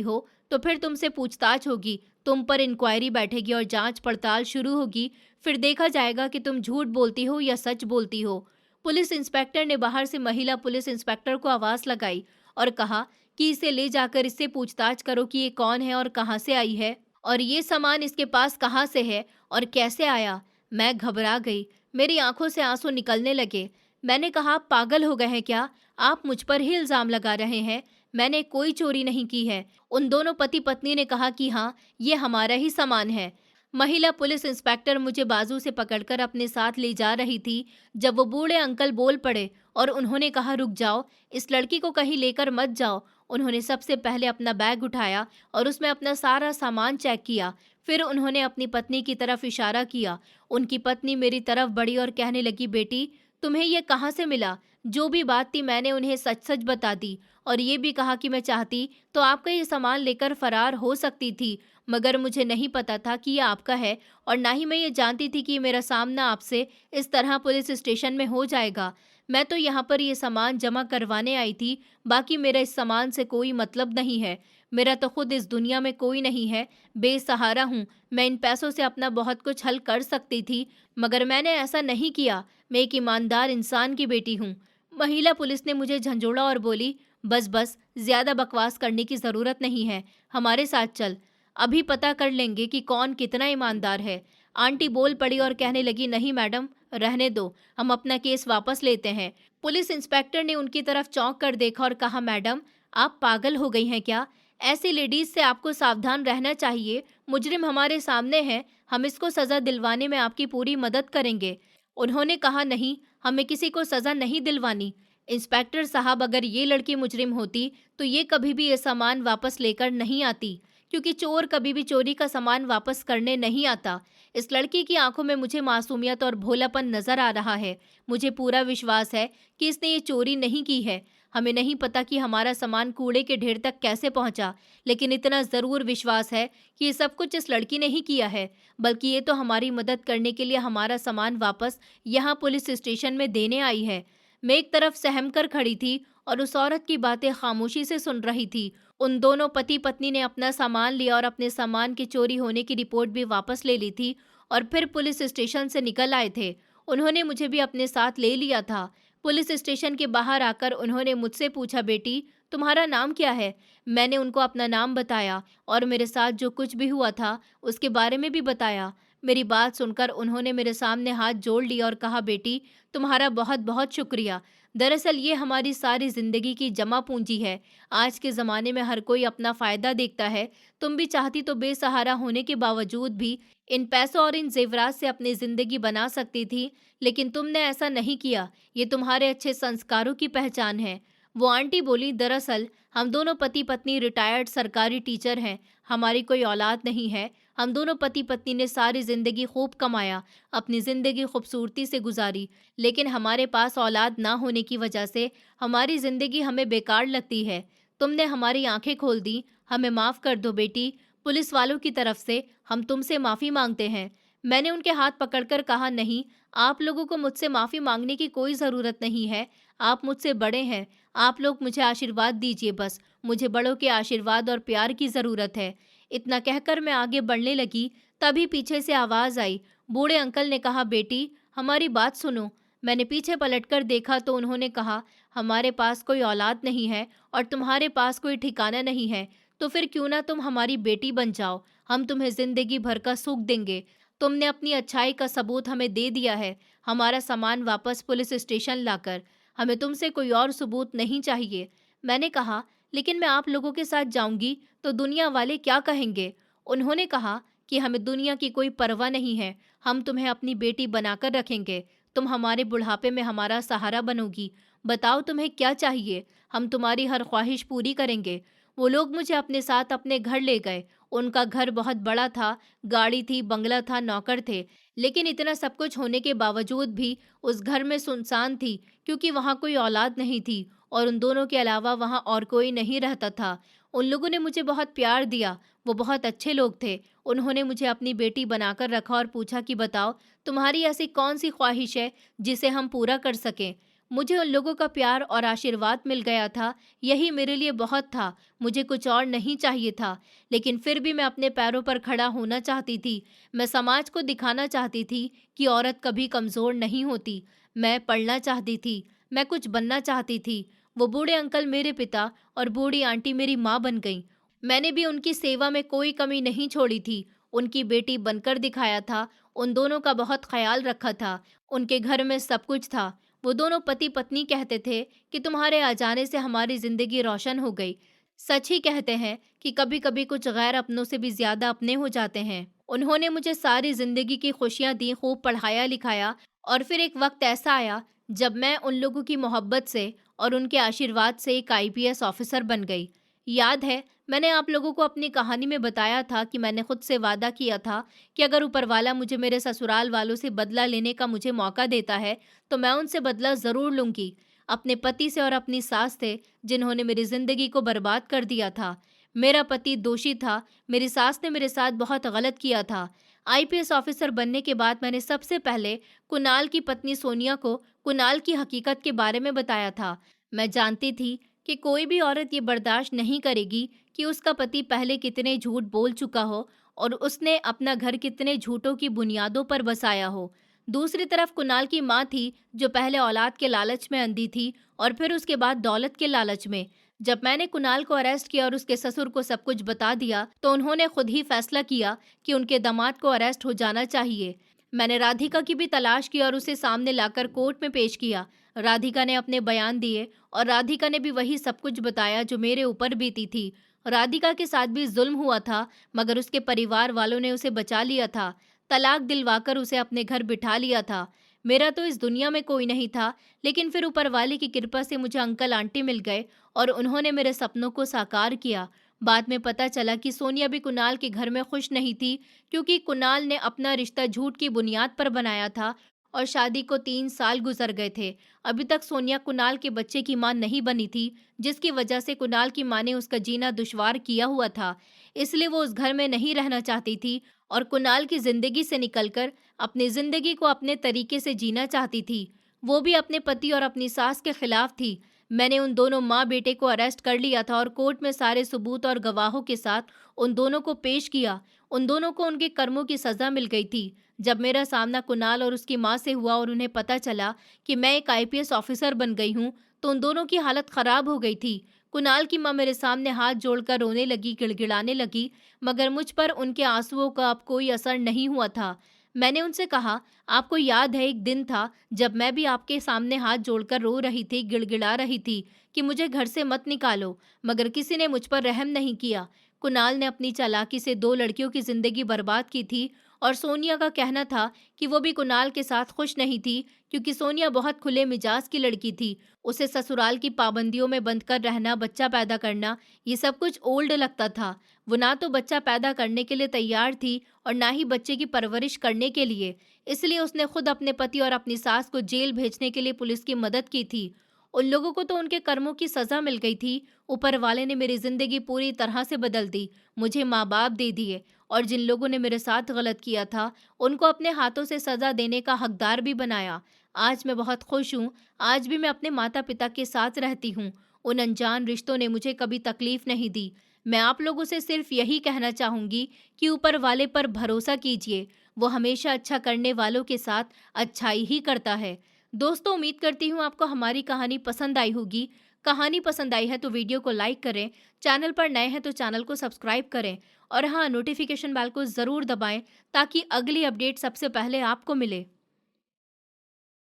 हो, तो फिर तुमसे पूछताछ होगी, तुम पर इंक्वायरी बैठेगी और जांच पड़ताल शुरू होगी। फिर देखा जाएगा कि तुम झूठ बोलती हो या सच बोलती हो। पुलिस इंस्पेक्टर ने बाहर से महिला पुलिस इंस्पेक्टर को आवाज लगाई और कहा कि इसे ले जाकर इससे पूछताछ करो कि ये कौन है और कहाँ से आई है और ये सामान इसके पास कहाँ से है और कैसे आया। मैं घबरा गई। मेरी आंखों से आंसू निकलने लगे। मैंने कहा, आप पागल हो गए हैं क्या? आप मुझ पर ही इल्जाम लगा रहे हैं। मैंने कोई चोरी नहीं की है। उन दोनों पति पत्नी ने कहा कि हाँ, ये हमारा ही सामान है। महिला पुलिस इंस्पेक्टर मुझे बाजू से पकड़कर अपने साथ ले जा रही थी जब वो बूढ़े अंकल बोल पड़े और उन्होंने कहा, रुक जाओ, इस लड़की को कहीं लेकर मत जाओ। उन्होंने सबसे पहले अपना बैग उठाया और उसमें अपना सारा सामान चेक किया। फिर उन्होंने अपनी पत्नी की तरफ इशारा किया। उनकी पत्नी मेरी तरफ बढ़ी और कहने लगी, बेटी, तुम्हें ये कहाँ से मिला? जो भी बात थी मैंने उन्हें सच सच बता दी और ये भी कहा कि मैं चाहती तो आपका ये सामान लेकर फरार हो सकती थी, मगर मुझे नहीं पता था कि ये आपका है और ना ही मैं ये जानती थी कि मेरा सामना आपसे इस तरह पुलिस स्टेशन में हो जाएगा। मैं तो यहाँ पर ये सामान जमा करवाने आई थी, बाकी मेरा इस सामान से कोई मतलब नहीं है। मेरा तो खुद इस दुनिया में कोई नहीं है, बेसहारा हूँ। मैं इन पैसों से अपना बहुत कुछ हल कर सकती थी, मगर मैंने ऐसा नहीं किया। मैं एक ईमानदार इंसान की बेटी हूँ। महिला पुलिस ने मुझे झंझोड़ा और बोली, बस बस, ज्यादा बकवास करने की जरूरत नहीं है, हमारे साथ चल, अभी पता कर लेंगे कि कौन कितना ईमानदार है। आंटी बोल पड़ी और कहने लगी, नहीं मैडम, रहने दो, हम अपना केस वापस लेते हैं। पुलिस इंस्पेक्टर ने उनकी तरफ चौंक कर देखा और कहा, मैडम, आप पागल हो गई हैं क्या? ऐसी लेडीज से आपको सावधान रहना चाहिए। मुजरिम हमारे सामने है, हम इसको सजा दिलवाने में आपकी पूरी मदद करेंगे। उन्होंने कहा, नहीं, हमें किसी को सजा नहीं दिलवानी। इंस्पेक्टर साहब, अगर ये लड़की मुजरिम होती तो ये कभी भी ये सामान वापस लेकर नहीं आती, क्योंकि चोर कभी भी चोरी का सामान वापस करने नहीं आता। इस लड़की की आंखों में मुझे मासूमियत और भोलापन नजर आ रहा है। मुझे पूरा विश्वास है कि इसने ये चोरी नहीं की है। हमें नहीं पता कि हमारा सामान कूड़े के ढेर तक कैसे पहुंचा, लेकिन इतना जरूर विश्वास है कि ये सब कुछ इस लड़की ने ही किया है, बल्कि ये तो हमारी मदद करने के लिए हमारा सामान वापस यहाँ पुलिस स्टेशन में देने आई है। मैं एक तरफ सहम कर खड़ी थी और उस औरत की बातें खामोशी से सुन रही थी। उन दोनों पति पत्नी ने अपना सामान लिया और अपने सामान की चोरी होने की रिपोर्ट भी वापस ले ली थी और फिर पुलिस स्टेशन से निकल आए थे। उन्होंने मुझे भी अपने साथ ले लिया था। पुलिस स्टेशन के बाहर आकर उन्होंने मुझसे पूछा, बेटी, तुम्हारा नाम क्या है? मैंने उनको अपना नाम बताया और मेरे साथ जो कुछ भी हुआ था उसके बारे में भी बताया। मेरी बात सुनकर उन्होंने मेरे सामने हाथ जोड़ लिया और कहा, बेटी, तुम्हारा बहुत बहुत शुक्रिया। दरअसल ये हमारी सारी जिंदगी की जमा पूंजी है। आज के ज़माने में हर कोई अपना फ़ायदा देखता है। तुम भी चाहती तो बेसहारा होने के बावजूद भी इन पैसों और इन जेवरात से अपनी ज़िंदगी बना सकती थी, लेकिन तुमने ऐसा नहीं किया। ये तुम्हारे अच्छे संस्कारों की पहचान है। वो आंटी बोली, दरअसल हम दोनों पति पत्नी रिटायर्ड सरकारी टीचर हैं। हमारी कोई औलाद नहीं है। हम दोनों पति पत्नी ने सारी ज़िंदगी खूब कमाया, अपनी ज़िंदगी खूबसूरती से गुजारी, लेकिन हमारे पास औलाद ना होने की वजह से हमारी ज़िंदगी हमें बेकार लगती है। तुमने हमारी आंखें खोल दी, हमें माफ़ कर दो बेटी। पुलिस वालों की तरफ से हम तुमसे माफ़ी मांगते हैं। मैंने उनके हाथ पकड़कर कहा, नहीं, आप लोगों को मुझसे माफ़ी मांगने की कोई ज़रूरत नहीं है। आप मुझसे बड़े हैं, आप लोग मुझे आशीर्वाद दीजिए बस। मुझे बड़ों के आशीर्वाद और प्यार की ज़रूरत है। इतना कहकर मैं आगे बढ़ने लगी, तभी पीछे से आवाज़ आई। बूढ़े अंकल ने कहा, बेटी, हमारी बात सुनो। मैंने पीछे पलटकर देखा तो उन्होंने कहा, हमारे पास कोई औलाद नहीं है और तुम्हारे पास कोई ठिकाना नहीं है, तो फिर क्यों ना तुम हमारी बेटी बन जाओ। हम तुम्हें जिंदगी भर का सुख देंगे। तुमने अपनी अच्छाई का सबूत हमें दे दिया है, हमारा सामान वापस पुलिस स्टेशन लाकर। हमें तुमसे कोई और सबूत नहीं चाहिए। मैंने कहा, लेकिन मैं आप लोगों के साथ जाऊंगी तो दुनिया वाले क्या कहेंगे? उन्होंने कहा कि हमें दुनिया की कोई परवाह नहीं है, हम तुम्हें अपनी बेटी बनाकर रखेंगे। तुम हमारे बुढ़ापे में हमारा सहारा बनोगी। बताओ तुम्हें क्या चाहिए, हम तुम्हारी हर ख्वाहिश पूरी करेंगे। वो लोग मुझे अपने साथ अपने घर ले गए। उनका घर बहुत बड़ा था, गाड़ी थी, बंगला था, नौकर थे, लेकिन इतना सब कुछ होने के बावजूद भी उस घर में सुनसान थी, क्योंकि वहाँ कोई औलाद नहीं थी और उन दोनों के अलावा वहाँ और कोई नहीं रहता था। उन लोगों ने मुझे बहुत प्यार दिया, वो बहुत अच्छे लोग थे। उन्होंने मुझे अपनी बेटी बनाकर रखा और पूछा कि बताओ, तुम्हारी ऐसी कौन सी ख्वाहिश है जिसे हम पूरा कर सकें। मुझे उन लोगों का प्यार और आशीर्वाद मिल गया था, यही मेरे लिए बहुत था। मुझे कुछ और नहीं चाहिए था, लेकिन फिर भी मैं अपने पैरों पर खड़ा होना चाहती थी। मैं समाज को दिखाना चाहती थी कि औरत कभी कमज़ोर नहीं होती। मैं पढ़ना चाहती थी, मैं कुछ बनना चाहती थी। वो बूढ़े अंकल मेरे पिता और बूढ़ी आंटी मेरी माँ बन गईं। मैंने भी उनकी सेवा में कोई कमी नहीं छोड़ी थी। उनकी बेटी बनकर दिखाया था, उन दोनों का बहुत ख्याल रखा था। उनके घर में सब कुछ था। वो दोनों पति पत्नी कहते थे कि तुम्हारे आ जाने से हमारी जिंदगी रोशन हो गई। सच ही कहते हैं कि कभी कभी कुछ गैर अपनों से भी ज्यादा अपने हो जाते हैं। उन्होंने मुझे सारी जिंदगी की खुशियां दी, खूब पढ़ाया लिखाया, और फिर एक वक्त ऐसा आया जब मैं उन लोगों की मोहब्बत से और उनके आशीर्वाद से एक आईपीएस ऑफिसर बन गई। याद है, मैंने आप लोगों को अपनी कहानी में बताया था कि मैंने खुद से वादा किया था कि अगर ऊपर वाला मुझे मेरे ससुराल वालों से बदला लेने का मुझे मौका देता है तो मैं उनसे बदला ज़रूर लूंगी। अपने पति से और अपनी सास से, जिन्होंने मेरी ज़िंदगी को बर्बाद कर दिया था। मेरा पति दोषी था, मेरी सास ने मेरे साथ बहुत गलत किया था। आईपीएस ऑफिसर बनने के बाद मैंने सबसे पहले कुणाल की पत्नी सोनिया को कुणाल की हकीकत के बारे में बताया था। मैं जानती थी कि कोई भी औरत ये बर्दाश्त नहीं करेगी कि उसका पति पहले कितने झूठ बोल चुका हो और उसने अपना घर कितने झूठों की बुनियादों पर बसाया हो। दूसरी तरफ कुणाल की माँ थी, जो पहले औलाद के लालच में अंधी थी और फिर उसके बाद दौलत के लालच में। जब मैंने कुणाल को अरेस्ट किया और उसके ससुर को सब कुछ बता दिया तो उन्होंने खुद ही फैसला किया कि उनके दामाद को अरेस्ट हो जाना चाहिए। मैंने राधिका की भी तलाश की और उसे सामने लाकर कोर्ट में पेश किया। राधिका ने अपने बयान दिए और राधिका ने भी वही सब कुछ बताया जो मेरे ऊपर बीती थी। राधिका के साथ भी जुल्म हुआ था, मगर उसके परिवार वालों ने उसे बचा लिया था। तलाक दिलवाकर उसे अपने घर बिठा लिया था। मेरा तो इस दुनिया में कोई नहीं था, लेकिन फिर ऊपर वाले की कृपा से मुझे अंकल आंटी मिल गए और उन्होंने मेरे सपनों को साकार किया। बाद में पता चला कि सोनिया भी कुणाल के घर में खुश नहीं थी, क्योंकि कुणाल ने अपना रिश्ता झूठ की बुनियाद पर बनाया था और शादी को 3 साल गुजर गए थे। अभी तक सोनिया कुणाल के बच्चे की मां नहीं बनी थी, जिसकी वजह से कुणाल की मां ने उसका जीना दुश्वार किया हुआ था। इसलिए वो उस घर में नहीं रहना चाहती थी और कुणाल की जिंदगी से निकलकर अपनी जिंदगी को अपने तरीके से जीना चाहती थी। वो भी अपने पति और अपनी सास के खिलाफ थी। मैंने उन दोनों माँ बेटे को अरेस्ट कर लिया था और कोर्ट में सारे सबूत और गवाहों के साथ उन दोनों को पेश किया। उन दोनों को उनके कर्मों की सजा मिल गई थी। जब मेरा सामना कुणाल और उसकी माँ से हुआ और उन्हें पता चला कि मैं एक आईपीएस ऑफिसर बन गई हूँ, तो उन दोनों की हालत खराब हो गई थी। कुणाल की माँ मेरे सामने हाथ जोड़कर रोने लगी, गिड़गिड़ाने लगी, मगर मुझ पर उनके आंसुओं का अब कोई असर नहीं हुआ था। मैंने उनसे कहा, आपको याद है एक दिन था जब मैं भी आपके सामने हाथ जोड़कर रो रही थी, गिड़गिड़ा रही थी कि मुझे घर से मत निकालो, मगर किसी ने मुझ पर रहम नहीं किया। कुणाल ने अपनी चालाकी से 2 लड़कियों की जिंदगी बर्बाद की थी और सोनिया का कहना था कि वो भी कुणाल के साथ खुश नहीं थी, क्योंकि सोनिया बहुत खुले मिजाज की लड़की थी। उसे ससुराल की पाबंदियों में बंद कर रहना, बच्चा पैदा करना, ये सब कुछ ओल्ड लगता था। वो ना तो बच्चा पैदा करने के लिए तैयार थी और ना ही बच्चे की परवरिश करने के लिए। इसलिए उसने खुद अपने पति और अपनी सास को जेल भेजने के लिए पुलिस की मदद की थी। उन लोगों को तो उनके कर्मों की सजा मिल गई थी। ऊपर वाले ने मेरी जिंदगी पूरी तरह से बदल दी, मुझे माँ बाप दे दिए और जिन लोगों ने मेरे साथ गलत किया था उनको अपने हाथों से सजा देने का हकदार भी बनाया। आज मैं बहुत खुश हूँ। आज भी मैं अपने माता पिता के साथ रहती हूँ। उन अनजान रिश्तों ने मुझे कभी तकलीफ नहीं दी। मैं आप लोगों से सिर्फ यही कहना चाहूंगी कि ऊपर वाले पर भरोसा कीजिए। वो हमेशा अच्छा करने वालों के साथ अच्छाई ही करता है। दोस्तों, उम्मीद करती हूँ आपको हमारी कहानी पसंद आई होगी। कहानी पसंद आई है तो वीडियो को लाइक करें, चैनल पर नए हैं तो चैनल को सब्सक्राइब करें और हाँ, नोटिफिकेशन बेल को ज़रूर दबाएं ताकि अगली अपडेट सबसे पहले आपको मिले।